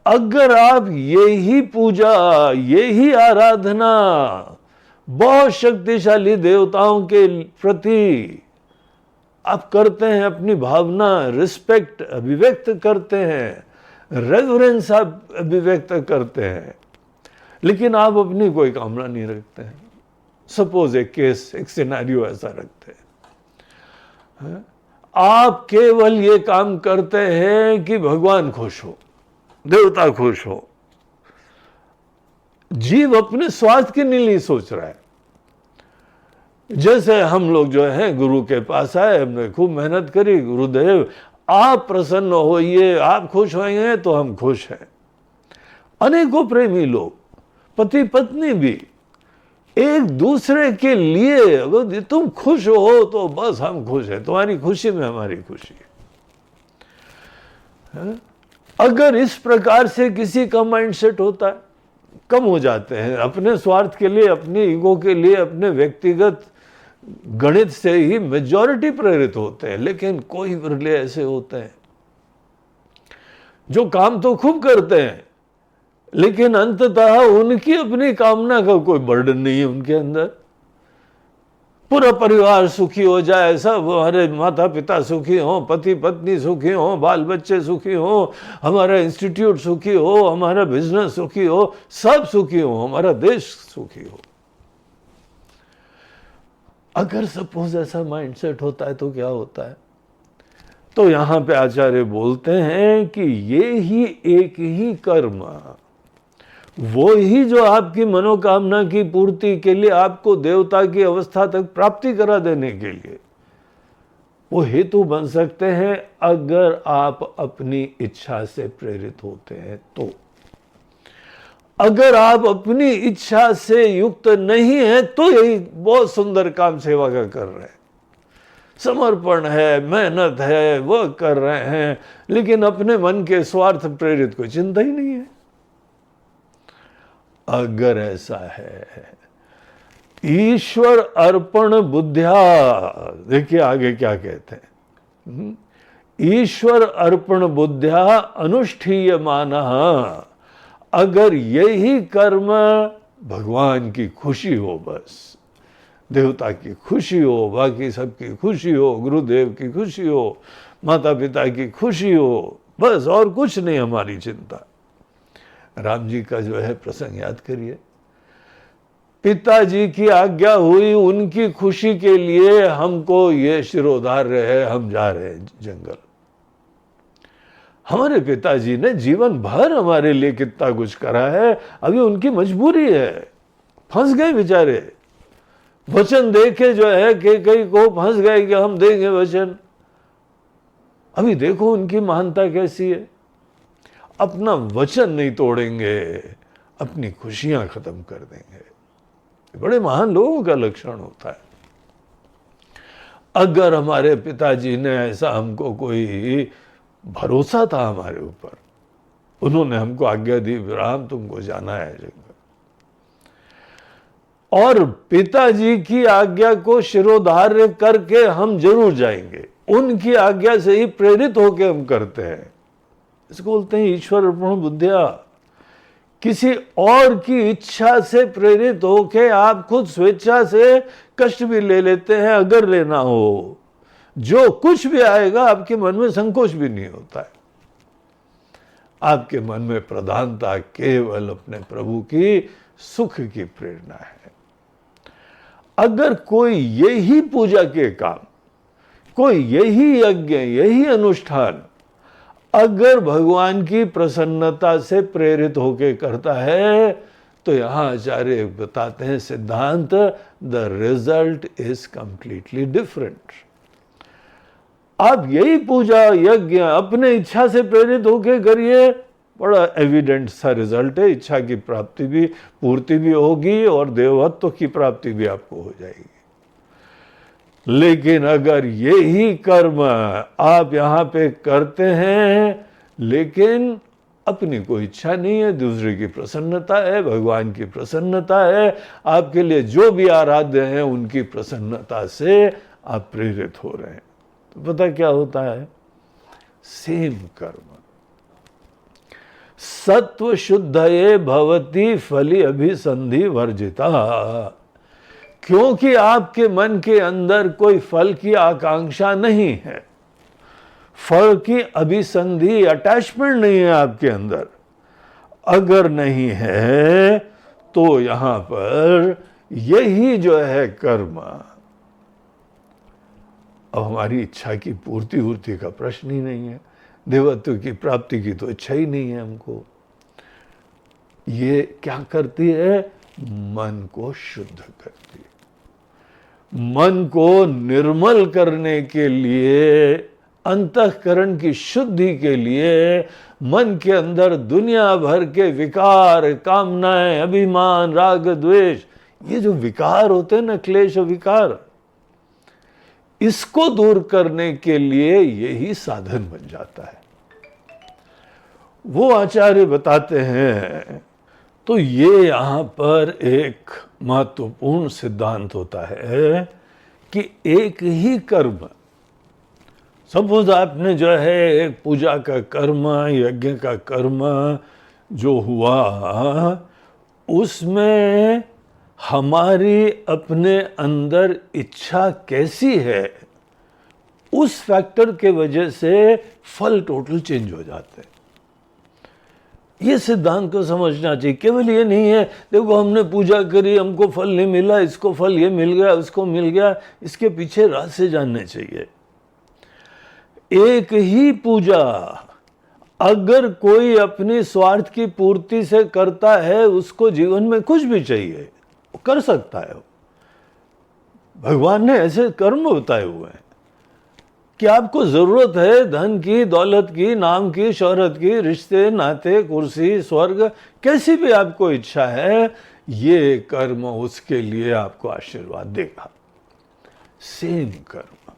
अगर आप यही पूजा, यही आराधना बहुत शक्तिशाली देवताओं के प्रति आप करते हैं, अपनी भावना रिस्पेक्ट अभिव्यक्त करते हैं, रेवरेंस आप अभिव्यक्त करते हैं, लेकिन आप अपनी कोई कामना नहीं रखते हैं। सपोज एक केस, एक सिनेरियो ऐसा रखते हैं, आप केवल ये काम करते हैं कि भगवान खुश हो, देवता खुश हो, जीव अपने स्वार्थ के लिए सोच रहा है। जैसे हम लोग जो है गुरु के पास आए, हमने खूब मेहनत करी, गुरुदेव आप प्रसन्न होइए, आप खुश होंगे तो हम खुश हैं। अनेकों प्रेमी लोग, पति पत्नी भी एक दूसरे के लिए, अगर तुम खुश हो तो बस हम खुश हैं, तुम्हारी खुशी में हमारी खुशी है। अगर इस प्रकार से किसी का माइंडसेट होता है, कम हो जाते हैं अपने स्वार्थ के लिए, अपनी ईगो के लिए, अपने व्यक्तिगत गणित से ही मेजॉरिटी प्रेरित होते हैं। लेकिन कोई बिरले ऐसे होते हैं जो काम तो खूब करते हैं लेकिन अंततः उनकी अपनी कामना का कोई बर्डन नहीं है उनके अंदर। पूरा परिवार सुखी हो जाए, सब हमारे माता पिता सुखी हो, पति पत्नी सुखी हो, बाल बच्चे सुखी हो, हमारा इंस्टीट्यूट सुखी हो, हमारा बिजनेस सुखी हो, सब सुखी हो, हमारा देश सुखी हो। अगर सपोज ऐसा माइंडसेट होता है तो क्या होता है? तो यहां पे आचार्य बोलते हैं कि ये ही एक ही कर्म, वो ही जो आपकी मनोकामना की पूर्ति के लिए, आपको देवता की अवस्था तक प्राप्ति करा देने के लिए वो हेतु बन सकते हैं, अगर आप अपनी इच्छा से प्रेरित होते हैं तो। अगर आप अपनी इच्छा से युक्त नहीं है तो यही बहुत सुंदर काम सेवा का कर रहे हैं, समर्पण है, मेहनत है, वह कर रहे हैं, लेकिन अपने मन के स्वार्थ प्रेरित कोई चिंता ही नहीं है। अगर ऐसा है ईश्वर अर्पण बुद्ध्या, देखिए आगे क्या कहते हैं, ईश्वर अर्पण बुद्ध्या अनुष्ठीयमानः, अगर यही कर्म भगवान की खुशी हो, बस देवता की खुशी हो, बाकी सबकी खुशी हो, गुरुदेव की खुशी हो, माता पिता की खुशी हो, बस और कुछ नहीं हमारी चिंता। राम जी का जो है प्रसंग याद करिए, पिताजी की आज्ञा हुई, उनकी खुशी के लिए हमको ये शिरोधार्य है, हम जा रहे हैं जंगल। हमारे पिताजी ने जीवन भर हमारे लिए कितना कुछ करा है, अभी उनकी मजबूरी है, फंस गए बेचारे, वचन देके जो है कि कई को फंस गए कि हम देंगे वचन। अभी देखो उनकी महानता कैसी है, अपना वचन नहीं तोड़ेंगे, अपनी खुशियां खत्म कर देंगे। बड़े महान लोगों का लक्षण होता है। अगर हमारे पिताजी ने ऐसा, हमको कोई भरोसा था हमारे ऊपर, उन्होंने हमको आज्ञा दी, राम तुमको जाना है जंगल, और पिताजी की आज्ञा को शिरोधार्य करके हम जरूर जाएंगे, उनकी आज्ञा से ही प्रेरित होकर हम करते हैं। इसको बोलते हैं ईश्वर अर्पण बुद्धिया। किसी और की इच्छा से प्रेरित होके आप खुद स्वेच्छा से कष्ट भी ले लेते हैं, अगर लेना हो। जो कुछ भी आएगा आपके मन में संकोच भी नहीं होता है, आपके मन में प्रधानता केवल अपने प्रभु की सुख की प्रेरणा है। अगर कोई यही पूजा के काम, कोई यही यज्ञ, यही अनुष्ठान अगर भगवान की प्रसन्नता से प्रेरित होकर करता है, तो यहां आचार्य बताते हैं सिद्धांत, the result is completely different. आप यही पूजा यज्ञ अपने इच्छा से प्रेरित होकर करिए, बड़ा एविडेंट सा रिजल्ट है, इच्छा की प्राप्ति भी, पूर्ति भी होगी और देवत्व की प्राप्ति भी आपको हो जाएगी। लेकिन अगर यही कर्म आप यहां पे करते हैं, लेकिन अपनी कोई इच्छा नहीं है, दूसरे की प्रसन्नता है, भगवान की प्रसन्नता है, आपके लिए जो भी आराध्य हैं उनकी प्रसन्नता से आप प्रेरित हो रहे हैं, तो पता क्या होता है, सेम कर्म सत्व शुद्धये भवति फली अभिसंधि वर्जिता। क्योंकि आपके मन के अंदर कोई फल की आकांक्षा नहीं है, फल की अभिसंधि, अटैचमेंट नहीं है आपके अंदर। अगर नहीं है तो यहां पर यही जो है कर्म, अब हमारी इच्छा की पूर्ति का प्रश्न ही नहीं है, देवत्व की प्राप्ति की तो इच्छा ही नहीं है हमको। ये क्या करती है, मन को शुद्ध करती है, मन को निर्मल करने के लिए, अंतःकरण की शुद्धि के लिए, मन के अंदर दुनिया भर के विकार, कामनाएं, अभिमान, राग, द्वेष, ये जो विकार होते हैं ना, क्लेश और विकार, इसको दूर करने के लिए यही साधन बन जाता है। वो आचार्य बताते हैं, तो ये यहां पर एक महत्वपूर्ण सिद्धांत होता है कि एक ही कर्म, सपोज आपने जो है एक पूजा का कर्म, यज्ञ का कर्म जो हुआ, उसमें हमारी अपने अंदर इच्छा कैसी है, उस फैक्टर के वजह से फल टोटल चेंज हो जाते हैं। ये सिद्धांत को समझना चाहिए। केवल ये नहीं है देखो हमने पूजा करी, हमको फल नहीं मिला, इसको फल ये मिल गया, उसको मिल गया, इसके पीछे रहस्य जानने चाहिए। एक ही पूजा अगर कोई अपनी स्वार्थ की पूर्ति से करता है, उसको जीवन में कुछ भी चाहिए वो कर सकता है। भगवान ने ऐसे कर्म बताए हुए हैं कि आपको जरूरत है धन की, दौलत की, नाम की, शोहरत की, रिश्ते, नाते, कुर्सी, स्वर्ग, कैसी भी आपको इच्छा है, ये कर्म उसके लिए आपको आशीर्वाद देगा। सेम कर्म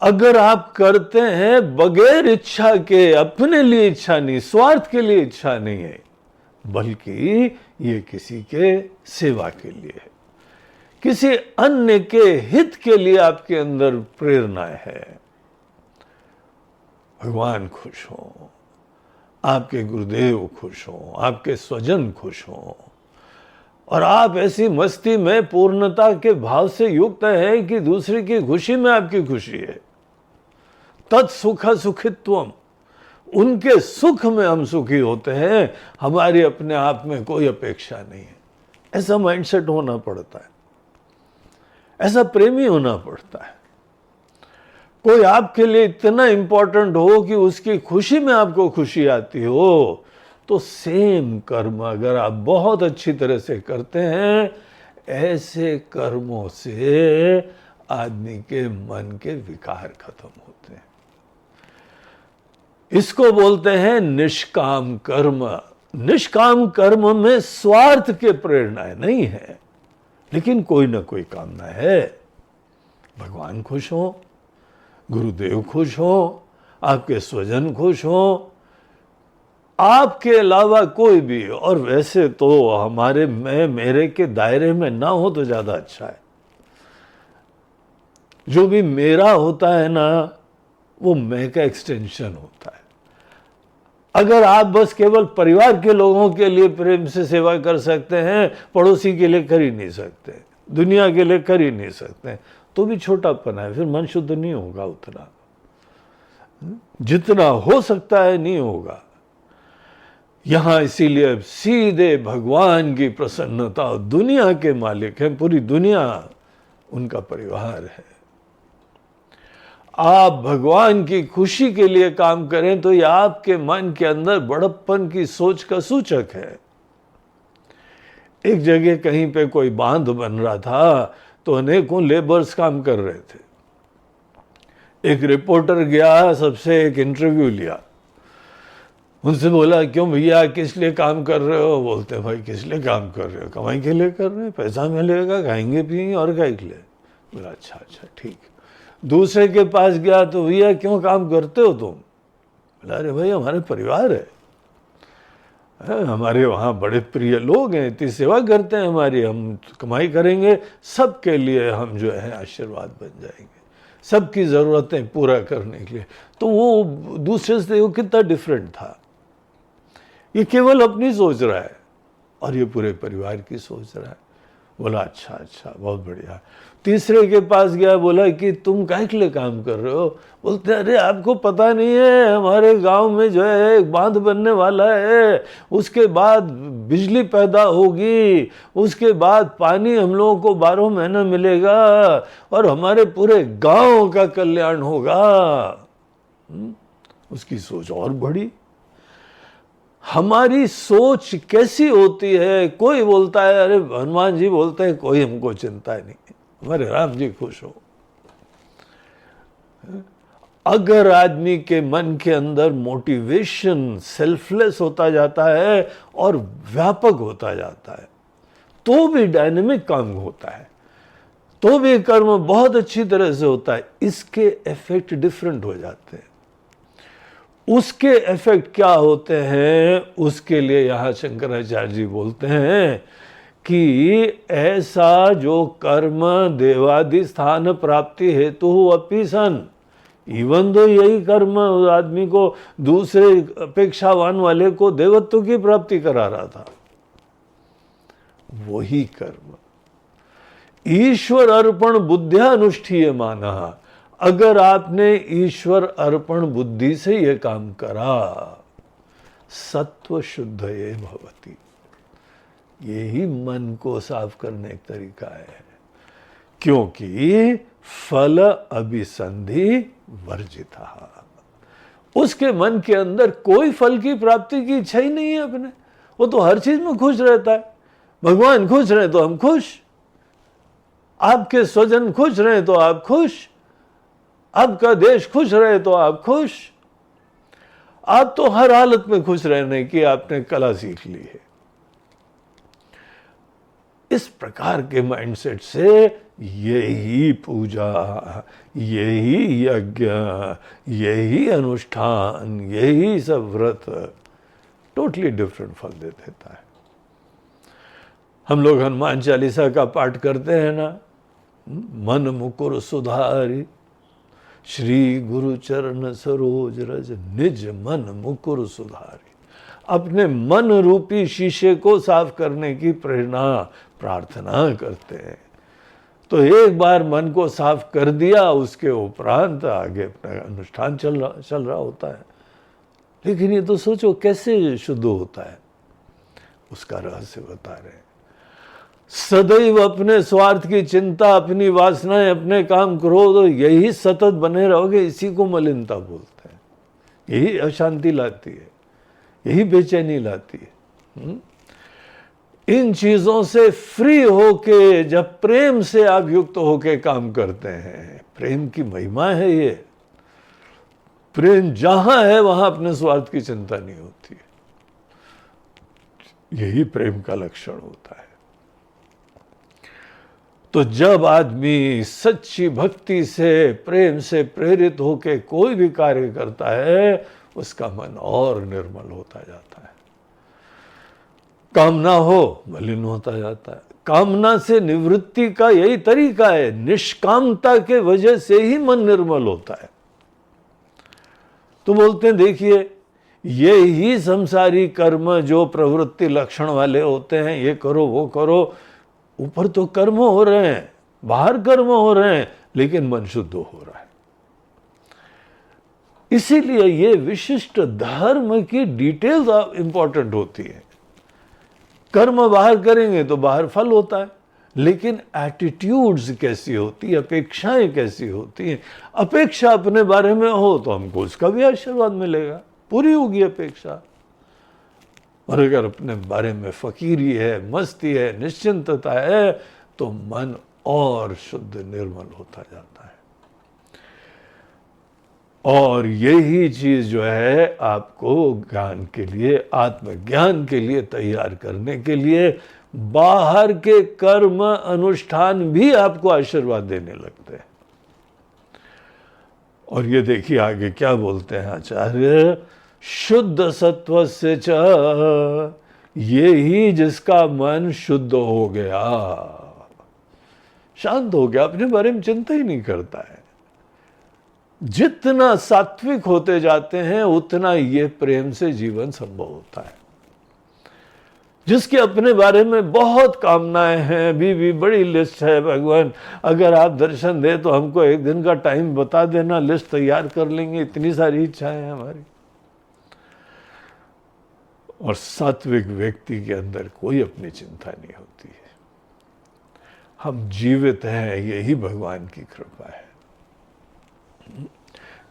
अगर आप करते हैं बगैर इच्छा के, अपने लिए इच्छा नहीं, स्वार्थ के लिए इच्छा नहीं है, बल्कि ये किसी के सेवा के लिए है, किसी अन्य के हित के लिए आपके अंदर प्रेरणा है, भगवान खुश हो, आपके गुरुदेव खुश हो, आपके स्वजन खुश हो, और आप ऐसी मस्ती में पूर्णता के भाव से युक्त हैं कि दूसरे की खुशी में आपकी खुशी है। तत्सुख सुखित्वम, उनके सुख में हम सुखी होते हैं, हमारी अपने आप में कोई अपेक्षा नहीं है। ऐसा माइंडसेट होना पड़ता है, ऐसा प्रेमी होना पड़ता है। कोई आपके लिए इतना इंपॉर्टेंट हो कि उसकी खुशी में आपको खुशी आती हो, तो सेम कर्म अगर आप बहुत अच्छी तरह से करते हैं, ऐसे कर्मों से आदमी के मन के विकार खत्म होते हैं। इसको बोलते हैं निष्काम कर्म। निष्काम कर्म में स्वार्थ के प्रेरणाएं नहीं है, लेकिन कोई ना कोई कामना है। भगवान खुश हो, गुरुदेव खुश हो, आपके स्वजन खुश हो, आपके अलावा कोई भी। और वैसे तो हमारे मैं मेरे के दायरे में ना हो तो ज्यादा अच्छा है। जो भी मेरा होता है ना, वो मैं का एक्सटेंशन होता है। अगर आप बस केवल परिवार के लोगों के लिए प्रेम से सेवा कर सकते हैं, पड़ोसी के लिए कर ही नहीं सकते, दुनिया के लिए कर ही नहीं सकते, तो भी छोटापन है, फिर मन शुद्ध नहीं होगा उतना। जितना हो सकता है नहीं होगा। यहां इसीलिए सीधे भगवान की प्रसन्नता, दुनिया के मालिक हैं, पूरी दुनिया उनका परिवार है। आप भगवान की खुशी के लिए काम करें तो यह आपके मन के अंदर बड़प्पन की सोच का सूचक है। एक जगह कहीं पे कोई बांध बन रहा था, तो अनेकों लेबर्स काम कर रहे थे। एक रिपोर्टर गया, सबसे एक इंटरव्यू लिया, उनसे बोला, क्यों भैया किस लिए काम कर रहे हो? बोलते भाई किस लिए काम कर रहे हो? कमाई के लिए कर रहे हैं, पैसा मिलेगा, खाएंगे पिएंगे, और क्या के लिए? बोला अच्छा ठीक। दूसरे के पास गया तो भैया क्यों काम करते हो तुम? बोला अरे भाई हमारे परिवार है, हमारे वहाँ बड़े प्रिय लोग हैं, इतनी सेवा करते हैं हमारी, हम कमाई करेंगे, सबके लिए हम जो है आशीर्वाद बन जाएंगे, सबकी ज़रूरतें पूरा करने के लिए। तो वो दूसरे से वो कितना डिफरेंट था। ये केवल अपनी सोच रहा है और ये पूरे परिवार की सोच रहा है। बोला अच्छा बहुत बढ़िया। तीसरे के पास गया, बोला कि तुम काहे के लिए काम कर रहे हो? बोलते अरे आपको पता नहीं है, हमारे गांव में जो है एक बांध बनने वाला है, उसके बाद बिजली पैदा होगी, उसके बाद पानी हम लोगों को 12 महीना मिलेगा और हमारे पूरे गांव का कल्याण होगा। उसकी सोच और बढ़ी। हमारी सोच कैसी होती है? कोई बोलता है, अरे हनुमान जी बोलते हैं कोई हमको चिंता नहीं, हमारे राम जी खुश हो। अगर आदमी के मन के अंदर मोटिवेशन सेल्फलेस होता जाता है और व्यापक होता जाता है, तो भी डायनेमिक काम होता है, तो भी कर्म बहुत अच्छी तरह से होता है। इसके इफेक्ट डिफरेंट हो जाते हैं। उसके इफेक्ट क्या होते हैं, उसके लिए यहां शंकराचार्य जी बोलते हैं कि ऐसा जो कर्म देवादि स्थान प्राप्ति हेतु अपि सन, इवन दो यही कर्म आदमी को दूसरे अपेक्षावान वाले को देवत्व की प्राप्ति करा रहा था, वही कर्म ईश्वर अर्पण बुद्धिया अनुष्ठीय माना। अगर आपने ईश्वर अर्पण बुद्धि से यह काम करा, सत्व शुद्ध ये भवति, यही मन को साफ करने का तरीका है। क्योंकि फल अभिसंधि वर्जिता, उसके मन के अंदर कोई फल की प्राप्ति की इच्छा ही नहीं है अपने, वो तो हर चीज में खुश रहता है। भगवान खुश रहे तो हम खुश, आपके स्वजन खुश रहे तो आप खुश, आपका देश खुश रहे तो आप खुश। आप तो हर हालत में खुश रहने की आपने कला सीख ली है। इस प्रकार के माइंडसेट से यही पूजा, यही यज्ञ, यही अनुष्ठान, यही सब व्रत टोटली डिफरेंट फल दे देता है। हम लोग हनुमान चालीसा का पाठ करते हैं ना, मन मुकुर सुधारी श्री गुरु चरण सरोज रज निज मन मुकुर सुधारी। अपने मन रूपी शीशे को साफ करने की प्रेरणा प्रार्थना करते हैं। तो एक बार मन को साफ कर दिया, उसके उपरांत आगे अपना अनुष्ठान चल रहा होता है। लेकिन ये तो सोचो कैसे शुद्ध होता है, उसका रहस्य बता रहे हैं। सदैव अपने स्वार्थ की चिंता, अपनी वासनाएं, अपने काम क्रोध, तो यही सतत बने रहोगे, इसी को मलिनता बोलते हैं। यही अशांति लाती है, यही बेचैनी लाती है। इन चीजों से फ्री होके जब प्रेम से आप युक्त होके काम करते हैं, प्रेम की महिमा है ये। प्रेम जहां है वहां अपने स्वार्थ की चिंता नहीं होती है। यही प्रेम का लक्षण होता है। तो जब आदमी सच्ची भक्ति से, प्रेम से प्रेरित होके कोई भी कार्य करता है, उसका मन और निर्मल होता जाता है। कामना हो, मलिन होता जाता है। कामना से निवृत्ति का यही तरीका है, निष्कामता के वजह से ही मन निर्मल होता है। तो बोलते हैं देखिए, ये ही संसारी कर्म जो प्रवृत्ति लक्षण वाले होते हैं, ये करो वो करो, ऊपर तो कर्म हो रहे हैं, बाहर कर्म हो रहे हैं, लेकिन मन शुद्ध हो रहा है। इसीलिए ये विशिष्ट धर्म की डिटेल्स इंपॉर्टेंट होती है। कर्म बाहर करेंगे तो बाहर फल होता है, लेकिन एटीट्यूड्स कैसी होती है, अपेक्षाएं कैसी होती हैं। अपेक्षा अपने बारे में हो तो हमको उसका भी आशीर्वाद मिलेगा, पूरी होगी अपेक्षा। और अगर अपने बारे में फकीरी है, मस्ती है, निश्चिंतता है, तो मन और शुद्ध निर्मल होता जाता है। और यही चीज जो है आपको ज्ञान के लिए, आत्मज्ञान के लिए तैयार करने के लिए बाहर के कर्म अनुष्ठान भी आपको आशीर्वाद देने लगते हैं। और ये देखिए आगे क्या बोलते हैं आचार्य, शुद्ध सत्व से च, ये ही जिसका मन शुद्ध हो गया, शांत हो गया, अपने बारे में चिंता ही नहीं करता है। जितना सात्विक होते जाते हैं उतना ये प्रेम से जीवन संभव होता है। जिसके अपने बारे में बहुत कामनाएं हैं, अभी भी बड़ी लिस्ट है, भगवान अगर आप दर्शन दे तो हमको एक दिन का टाइम बता देना, लिस्ट तैयार कर लेंगे, इतनी सारी इच्छाएं हैं हमारी। और सात्विक व्यक्ति के अंदर कोई अपनी चिंता नहीं होती है। हम जीवित हैं, यही भगवान की कृपा है।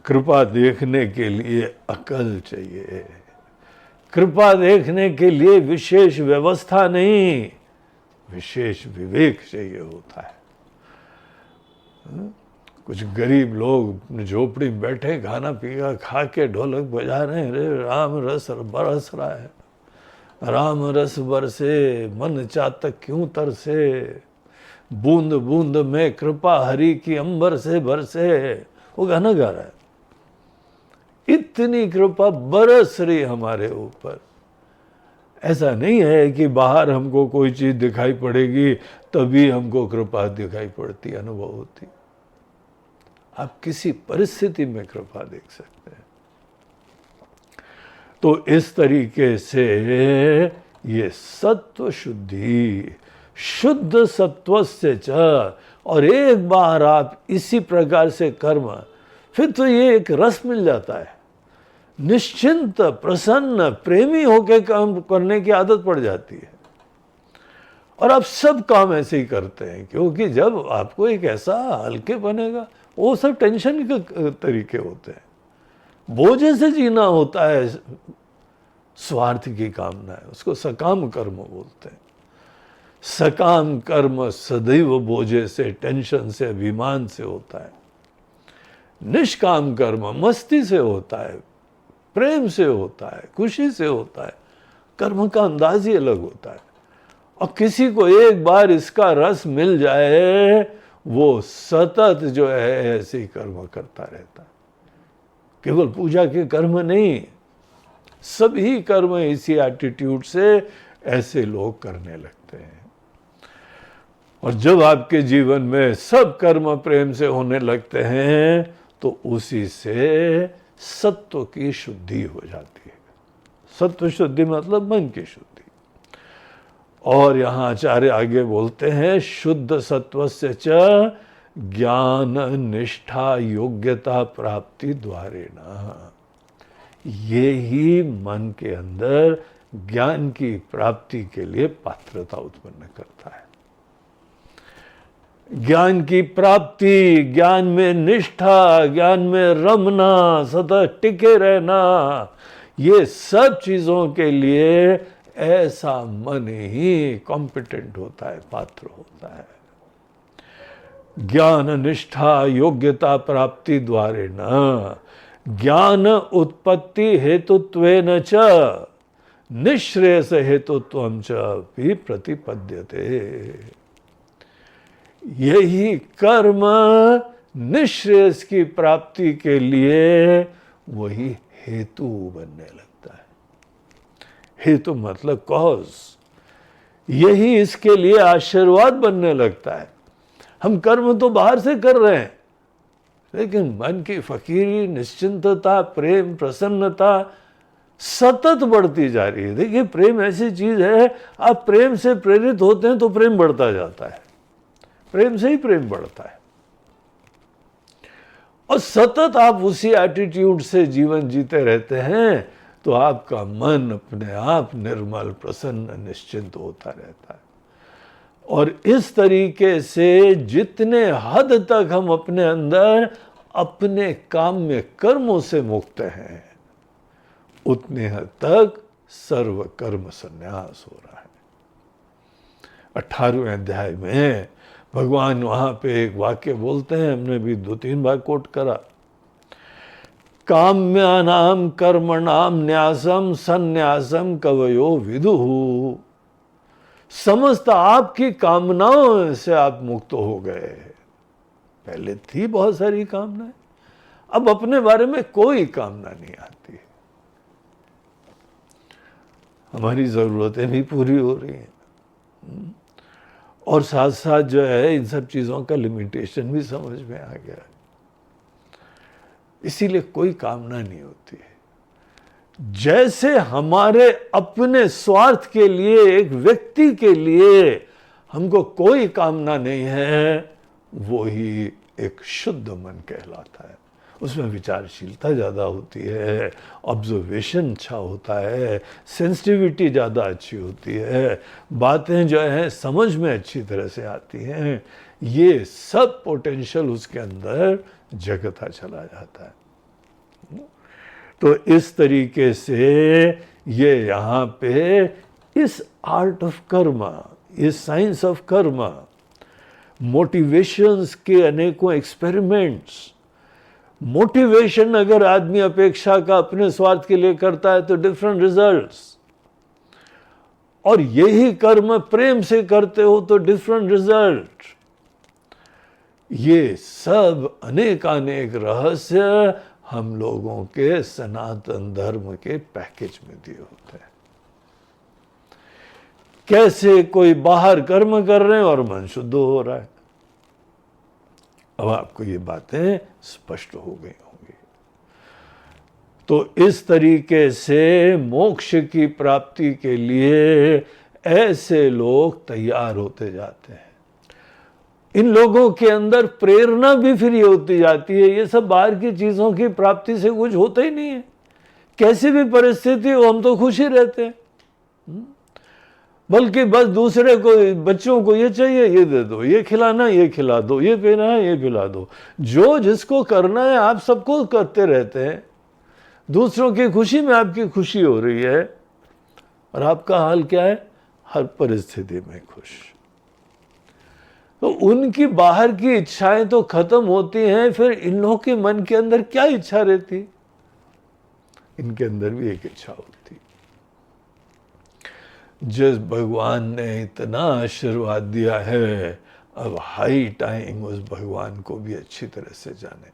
कृपा देखने के लिए अकल चाहिए, कृपा देखने के लिए विशेष व्यवस्था नहीं, विशेष विवेक चाहिए होता है। कुछ गरीब लोग झोपड़ी में बैठे, खाना पीना खा के ढोलक बजा रहे हैं, रे राम रस बरस रहा है, राम रस बरसे मन चातक क्यों तरसे, बूंद बूंद में कृपा हरि की अंबर से बरसे, वो गाना गा रहा है। इतनी कृपा बरस रही हमारे ऊपर। ऐसा नहीं है कि बाहर हमको कोई चीज दिखाई पड़ेगी तभी हमको कृपा दिखाई पड़ती, अनुभव होती। आप किसी परिस्थिति में कृपा देख सकते हैं। तो इस तरीके से ये सत्व शुद्धि, शुद्ध सत्व से च, और एक बार आप इसी प्रकार से कर्म, फिर तो ये एक रस मिल जाता है। निश्चिंत, प्रसन्न, प्रेमी होकर काम करने की आदत पड़ जाती है। और आप सब काम ऐसे ही करते हैं, क्योंकि जब आपको एक ऐसा हल्के बनेगा, वो सब टेंशन के तरीके होते हैं, बोझे से जीना होता है, स्वार्थ की कामना है, उसको सकाम कर्म बोलते हैं। सकाम कर्म सदैव बोझे से, टेंशन से, अभिमान से होता है। निष्काम कर्म मस्ती से होता है, प्रेम से होता है, खुशी से होता है। कर्म का अंदाज ही अलग होता है। और किसी को एक बार इसका रस मिल जाए, वो सतत जो है ऐसे ही कर्म करता रहता है। केवल पूजा के कर्म नहीं, सभी कर्म इसी एटीट्यूड से ऐसे लोग करने लगते हैं। और जब आपके जीवन में सब कर्म प्रेम से होने लगते हैं तो उसी से सत्व की शुद्धि हो जाती है। सत्व शुद्धि मतलब मन की शुद्धि। और यहाँ आचार्य आगे बोलते हैं शुद्ध सत्वस्य च ज्ञान निष्ठा योग्यता प्राप्ति द्वारेण। ये ही मन के अंदर ज्ञान की प्राप्ति के लिए पात्रता उत्पन्न करता है। ज्ञान की प्राप्ति, ज्ञान में निष्ठा, ज्ञान में रमना, सतत टिके रहना, ये सब चीजों के लिए ऐसा मन ही कॉम्पिटेंट होता है, पात्र होता है। ज्ञान निष्ठा योग्यता प्राप्ति द्वारे न ज्ञान उत्पत्ति हेतुत्वेन च निश्रेयस हेतुत्वम च भी प्रतिपद्यते। यही कर्म निश्रेयस की प्राप्ति के लिए वही हेतु बनने लगता है। हेतु मतलब कॉज, यही इसके लिए आशीर्वाद बनने लगता है। हम कर्म तो बाहर से कर रहे हैं, लेकिन मन की फकीरी, निश्चिंतता, प्रेम, प्रसन्नता सतत बढ़ती जा रही है। देखिए, प्रेम ऐसी चीज है, आप प्रेम से प्रेरित होते हैं तो प्रेम बढ़ता जाता है, प्रेम से ही प्रेम बढ़ता है। और सतत आप उसी एटीट्यूड से जीवन जीते रहते हैं तो आपका मन अपने आप निर्मल, प्रसन्न, निश्चिंत होता रहता है। और इस तरीके से जितने हद तक हम अपने अंदर अपने काम में कर्मों से मुक्त हैं, उतने हद तक सर्व कर्म संन्यास हो रहा है। 18वें अध्याय में भगवान वहां पे एक वाक्य बोलते हैं, हमने भी 2-3 बार कोट करा। काम्यानाम कर्मणाम न्यासम संन्यासम कवयो विदुहु। समस्त आपकी कामनाओं से आप मुक्त हो गए। पहले थी बहुत सारी कामनाएं, अब अपने बारे में कोई कामना नहीं आती है। हमारी जरूरतें भी पूरी हो रही हैं और साथ साथ जो है इन सब चीजों का लिमिटेशन भी समझ में आ गया। इसीलिए कोई कामना नहीं होती है। जैसे हमारे अपने स्वार्थ के लिए, एक व्यक्ति के लिए हमको कोई कामना नहीं है, वो ही एक शुद्ध मन कहलाता है। उसमें विचारशीलता ज़्यादा होती है, ऑब्जर्वेशन अच्छा होता है, सेंसिटिविटी ज़्यादा अच्छी होती है, बातें जो हैं समझ में अच्छी तरह से आती हैं। ये सब पोटेंशियल उसके अंदर जगता चला जाता है। तो इस तरीके से ये यहाँ पे इस आर्ट ऑफ कर्म, इस साइंस ऑफ कर्म, मोटिवेशंस के अनेकों एक्सपेरिमेंट्स। मोटिवेशन अगर आदमी अपेक्षा का अपने स्वार्थ के लिए करता है तो डिफरेंट रिजल्ट्स, और यही कर्म प्रेम से करते हो तो डिफरेंट रिजल्ट। ये सब अनेकानेक रहस्य हम लोगों के सनातन धर्म के पैकेज में दिए होते हैं। कैसे कोई बाहर कर्म कर रहे हैं और मन शुद्ध हो रहा है। अब आपको ये बातें स्पष्ट हो गई होंगी। तो इस तरीके से मोक्ष की प्राप्ति के लिए ऐसे लोग तैयार होते जाते हैं। इन लोगों के अंदर प्रेरणा भी फ्री होती जाती है। ये सब बाहर की चीजों की प्राप्ति से कुछ होता ही नहीं है। कैसी भी परिस्थिति हो हम तो खुश ही रहते हैं, बल्कि बस दूसरे को, बच्चों को ये चाहिए ये दे दो, ये खिलाना ये खिला दो, ये पीना है ये पिला दो। जो जिसको करना है आप सबको करते रहते हैं। दूसरों की खुशी में आपकी खुशी हो रही है और आपका हाल क्या है? हर परिस्थिति में खुश। तो उनकी बाहर की इच्छाएं तो खत्म होती हैं, फिर इन लोगों के मन के अंदर क्या इच्छा रहती? इनके अंदर भी एक इच्छा होती। जिस भगवान ने इतना आशीर्वाद दिया है, अब हाई टाइम उस भगवान को भी अच्छी तरह से जाने।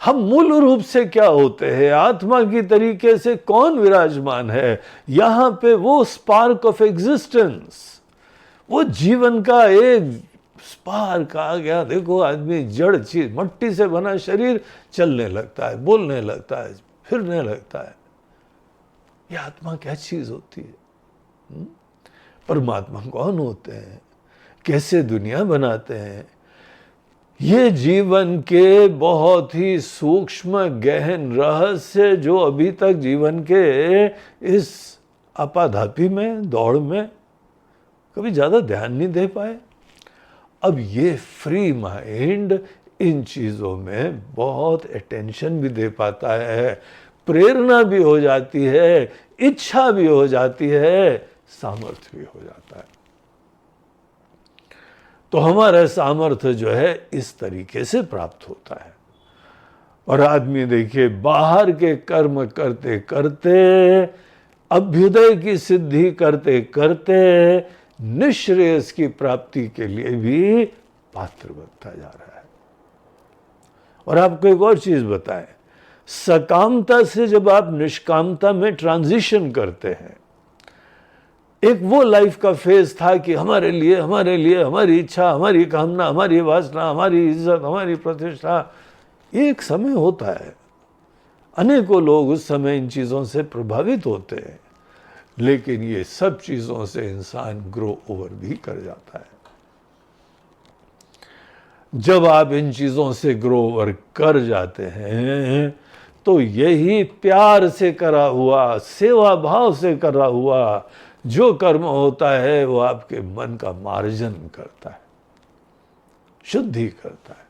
हम मूल रूप से क्या होते हैं, आत्मा की तरीके से कौन विराजमान है, यहां पे वो स्पार्क ऑफ एग्जिस्टेंस, वो जीवन का एक स्पार्क आ गया। देखो आदमी जड़ चीज, मट्टी से बना शरीर चलने लगता है, बोलने लगता है, फिरने लगता है। ये आत्मा क्या चीज होती है? परमात्मा कौन होते हैं, कैसे दुनिया बनाते हैं? ये जीवन के बहुत ही सूक्ष्म गहन रहस्य जो अभी तक जीवन के इस आपाधापी में, दौड़ में कभी ज्यादा ध्यान नहीं दे पाए। अब ये फ्री माइंड इन चीजों में बहुत अटेंशन भी दे पाता है, प्रेरणा भी हो जाती है, इच्छा भी हो जाती है, सामर्थ्य भी हो जाता है। तो हमारा सामर्थ्य जो है इस तरीके से प्राप्त होता है। और आदमी देखिए बाहर के कर्म करते करते, अभ्युदय की सिद्धि करते करते निःश्रेयस की प्राप्ति के लिए भी पात्र बनता जा रहा है। और आपको एक और चीज बताएं, सकामता से जब आप निष्कामता में ट्रांजिशन करते हैं, एक वो लाइफ का फेज था कि हमारे लिए हमारी इच्छा, हमारी कामना, हमारी वासना, हमारी इज्जत, हमारी प्रतिष्ठा, एक समय होता है। अनेकों लोग उस समय इन चीजों से प्रभावित होते हैं, लेकिन ये सब चीजों से इंसान ग्रो ओवर भी कर जाता है। जब आप इन चीजों से ग्रो ओवर कर जाते हैं तो यही प्यार से करा हुआ, सेवा भाव से करा हुआ जो कर्म होता है वो आपके मन का मार्जन करता है, शुद्धि करता है,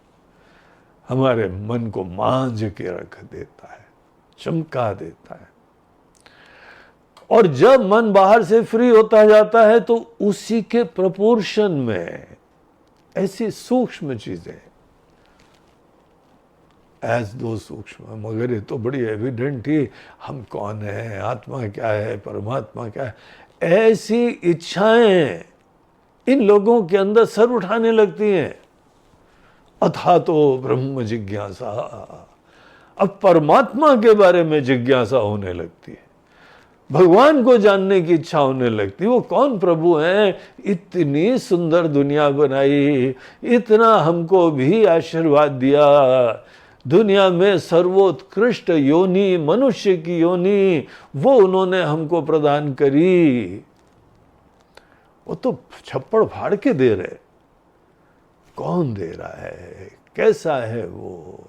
हमारे मन को मांझ के रख देता है, चमका देता है। और जब मन बाहर से फ्री होता जाता है तो उसी के प्रपोर्शन में ऐसी सूक्ष्म चीजें, एज दो सूक्ष्म, मगर ये तो बड़ी एविडेंट ही, हम कौन है, आत्मा क्या है, परमात्मा क्या है, ऐसी इच्छाएं इन लोगों के अंदर सर उठाने लगती हैं। अथा तो ब्रह्म जिज्ञासा, अब परमात्मा के बारे में जिज्ञासा होने लगती है, भगवान को जानने की इच्छा होने लगती है। वो कौन प्रभु हैं, इतनी सुंदर दुनिया बनाई, इतना हमको भी आशीर्वाद दिया, दुनिया में सर्वोत्कृष्ट योनि, मनुष्य की योनि वो उन्होंने हमको प्रदान करी। वो तो छप्पड़ फाड़ के दे रहे, कौन दे रहा है, कैसा है वो?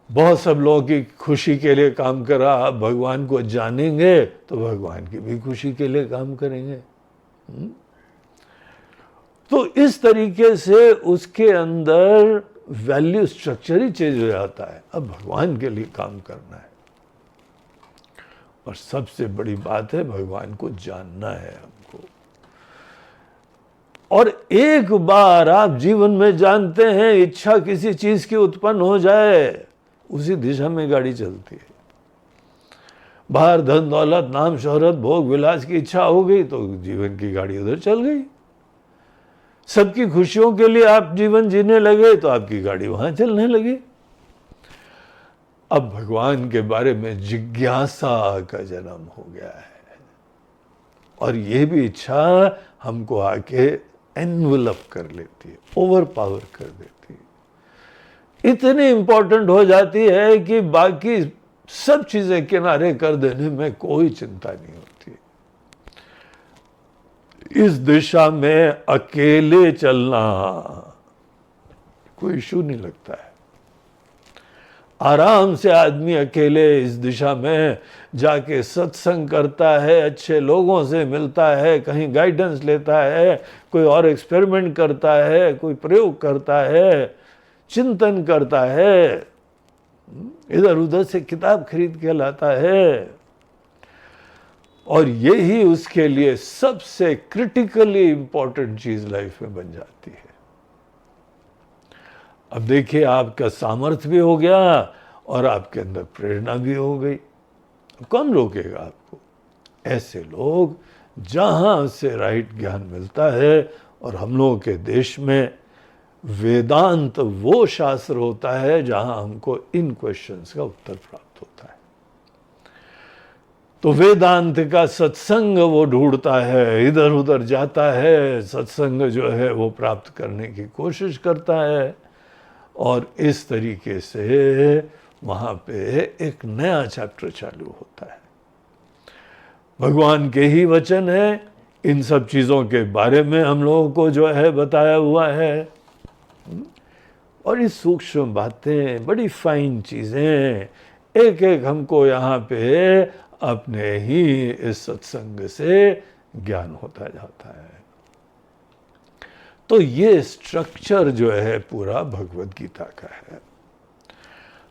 बहुत सब लोगों की खुशी के लिए काम करा। अब भगवान को जानेंगे तो भगवान की भी खुशी के लिए काम करेंगे। तो इस तरीके से उसके अंदर वैल्यू स्ट्रक्चर ही चेंज हो जाता है। अब भगवान के लिए काम करना है, और सबसे बड़ी बात है भगवान को जानना है हमको। और एक बार आप जीवन में जानते हैं, इच्छा किसी चीज की उत्पन्न हो जाए, उसी दिशा में गाड़ी चलती है। बाहर धन दौलत, नाम शोहरत, भोग विलास की इच्छा हो गई तो जीवन की गाड़ी उधर चल गई। सबकी खुशियों के लिए आप जीवन जीने लगे तो आपकी गाड़ी वहां चलने लगी। अब भगवान के बारे में जिज्ञासा का जन्म हो गया है, और ये भी इच्छा हमको आके एनवलप कर लेती है, ओवर पावर कर देती है, इतनी इंपॉर्टेंट हो जाती है कि बाकी सब चीजें किनारे कर देने में कोई चिंता नहीं होती। इस दिशा में अकेले चलना कोई इशू नहीं लगता है। आराम से आदमी अकेले इस दिशा में जाके सत्संग करता है, अच्छे लोगों से मिलता है, कहीं गाइडेंस लेता है, कोई और एक्सपेरिमेंट करता है, कोई प्रयोग करता है, चिंतन करता है, इधर उधर से किताब खरीद के लाता है, और यही उसके लिए सबसे क्रिटिकली इंपॉर्टेंट चीज लाइफ में बन जाती है। अब देखिए, आपका सामर्थ्य भी हो गया और आपके अंदर प्रेरणा भी हो गई। कौन रोकेगा आपको? ऐसे लोग जहां से राइट ज्ञान मिलता है, और हम लोगों के देश में वेदांत वो शास्त्र होता है जहां हमको इन क्वेश्चंस का उत्तर प्राप्त होता है। तो वेदांत का सत्संग वो ढूंढता है, इधर उधर जाता है, सत्संग जो है वो प्राप्त करने की कोशिश करता है, और इस तरीके से वहाँ पे एक नया चैप्टर चालू होता है। भगवान के ही वचन है, इन सब चीज़ों के बारे में हम लोगों को जो है बताया हुआ है, और ये सूक्ष्म बातें, बड़ी फाइन चीज़ें, एक एक हमको यहाँ पे अपने ही इस सत्संग से ज्ञान होता जाता है। तो ये स्ट्रक्चर जो है पूरा भगवद गीता का है।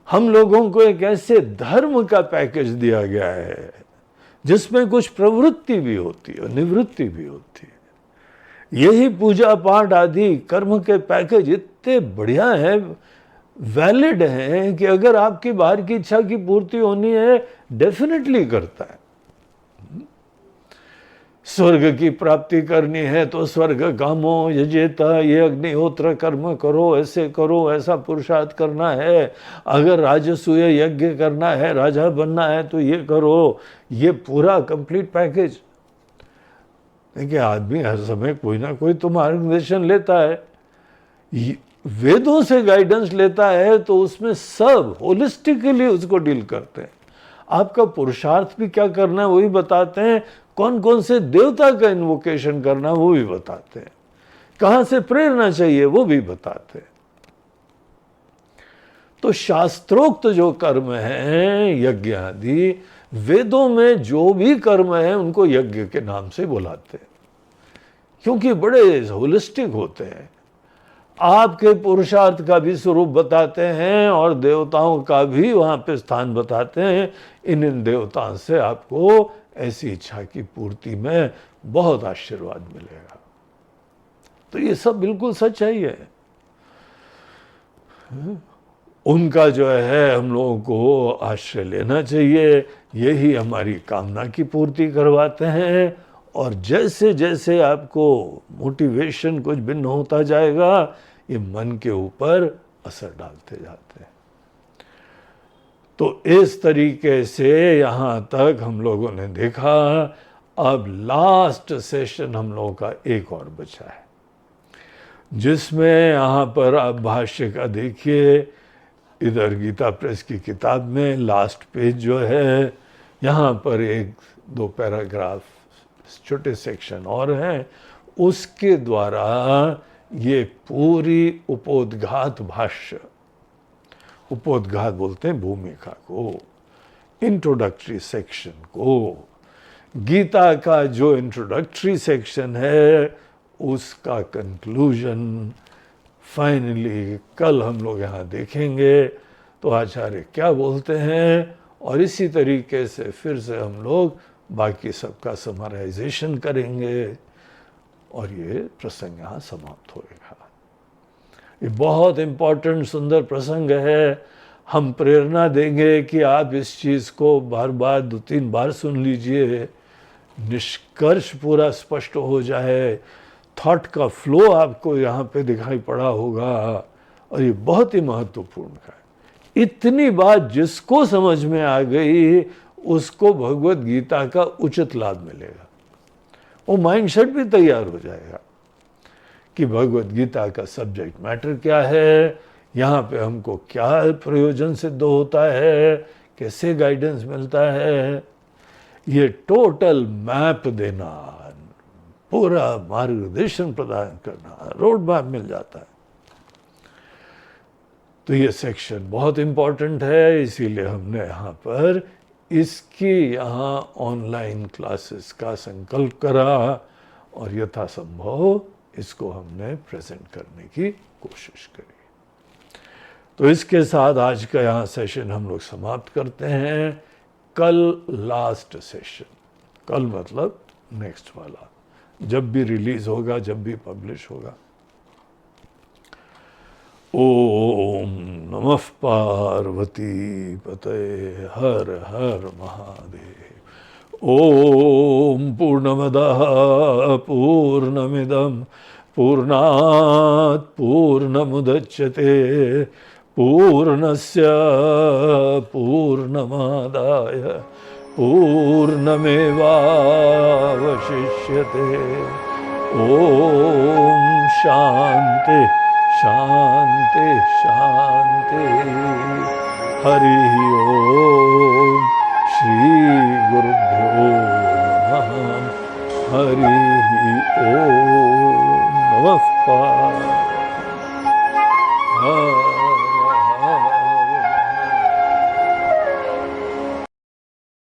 हम लोगों को एक ऐसे धर्म का पैकेज दिया गया है जिसमें कुछ प्रवृत्ति भी होती है और निवृत्ति भी होती है। यही पूजा पाठ आदि कर्म के पैकेज इतने बढ़िया हैं, वैलिड हैं, कि अगर आपकी बाहर की इच्छा की पूर्ति होनी है, डेफिनेटली करता है। स्वर्ग की प्राप्ति करनी है तो स्वर्ग कामो यजेता, ये अग्निहोत्र कर्म करो, ऐसे करो, ऐसा पुरुषार्थ करना है। अगर राजसूय यज्ञ करना है, राजा बनना है, तो ये करो। ये पूरा कंप्लीट पैकेज। देखिए, आदमी हर समय कोई ना कोई तो मार्गदर्शन लेता है, वेदों से गाइडेंस लेता है, तो उसमें सब होलिस्टिकली उसको डील करते हैं। आपका पुरुषार्थ भी क्या करना है वो भी बताते हैं, कौन कौन से देवता का इन्वोकेशन करना वो भी बताते हैं, कहां से प्रेरणा चाहिए वो भी बताते हैं। तो शास्त्रोक्त जो कर्म है, यज्ञ आदि, वेदों में जो भी कर्म है उनको यज्ञ के नाम से बुलाते हैं, क्योंकि बड़े होलिस्टिक होते हैं। आपके पुरुषार्थ का भी स्वरूप बताते हैं और देवताओं का भी वहां पे स्थान बताते हैं। इन देवताओं से आपको ऐसी इच्छा की पूर्ति में बहुत आशीर्वाद मिलेगा। तो ये सब बिल्कुल सच्चाई है। उनका जो है हम लोगों को आश्रय लेना चाहिए, यही हमारी कामना की पूर्ति करवाते हैं। और जैसे जैसे आपको मोटिवेशन कुछ भिन्न होता जाएगा, ये मन के ऊपर असर डालते जाते हैं। तो इस तरीके से यहाँ तक हम लोगों ने देखा। अब लास्ट सेशन हम लोगों का एक और बचा है, जिसमें यहाँ पर आप भाष्य का देखिए, इधर गीता प्रेस की किताब में लास्ट पेज जो है, यहाँ पर एक दो पैराग्राफ छोटे सेक्शन और हैं, उसके द्वारा ये पूरी उपोद्घात भाष्य, उपोद्घात बोलते हैं भूमिका को, इंट्रोडक्टरी सेक्शन को, गीता का जो इंट्रोडक्टरी सेक्शन है उसका कंक्लूजन फाइनली कल हम लोग यहाँ देखेंगे। तो आचार्य क्या बोलते हैं, और इसी तरीके से फिर से हम लोग बाकी सबका समराइजेशन करेंगे और ये प्रसंग यहाँ समाप्त होएगा। ये बहुत इम्पोर्टेंट सुंदर प्रसंग है। हम प्रेरणा देंगे कि आप इस चीज़ को बार बार 2-3 बार सुन लीजिए, निष्कर्ष पूरा स्पष्ट हो जाए, थॉट का फ्लो आपको यहाँ पे दिखाई पड़ा होगा, और ये बहुत ही महत्वपूर्ण है। इतनी बात जिसको समझ में आ गई उसको भगवत गीता का उचित लाभ मिलेगा। वो माइंडसेट भी तैयार हो जाएगा कि भगवत गीता का सब्जेक्ट मैटर क्या है, यहाँ पे हमको क्या प्रयोजन सिद्ध होता है, कैसे गाइडेंस मिलता है। ये टोटल मैप देना, पूरा मार्गदर्शन प्रदान करना, रोड मैप मिल जाता है। तो ये सेक्शन बहुत इम्पोर्टेंट है, इसीलिए हमने यहाँ पर इसकी यहाँ ऑनलाइन क्लासेस का संकल्प करा और यथासंभव इसको हमने प्रेजेंट करने की कोशिश करी। तो इसके साथ आज का यहाँ सेशन हम लोग समाप्त करते हैं। कल लास्ट सेशन, कल मतलब नेक्स्ट वाला, जब भी रिलीज होगा, जब भी पब्लिश होगा। ओम नमः पार्वती पतये, हर हर महादेव। ओम पूर्णमदः पूर्णमिदं पूर्णात् पूर्णमुदच्यते पूर्णस्य पूर्णमादाय पूर्णमेवावशिष्यते। नमेवावशिष्यते। ओम शांति शांति शांति। हरि ओम। श्री गुरुभ्यो नमः। हरि ओम। नमस्कार।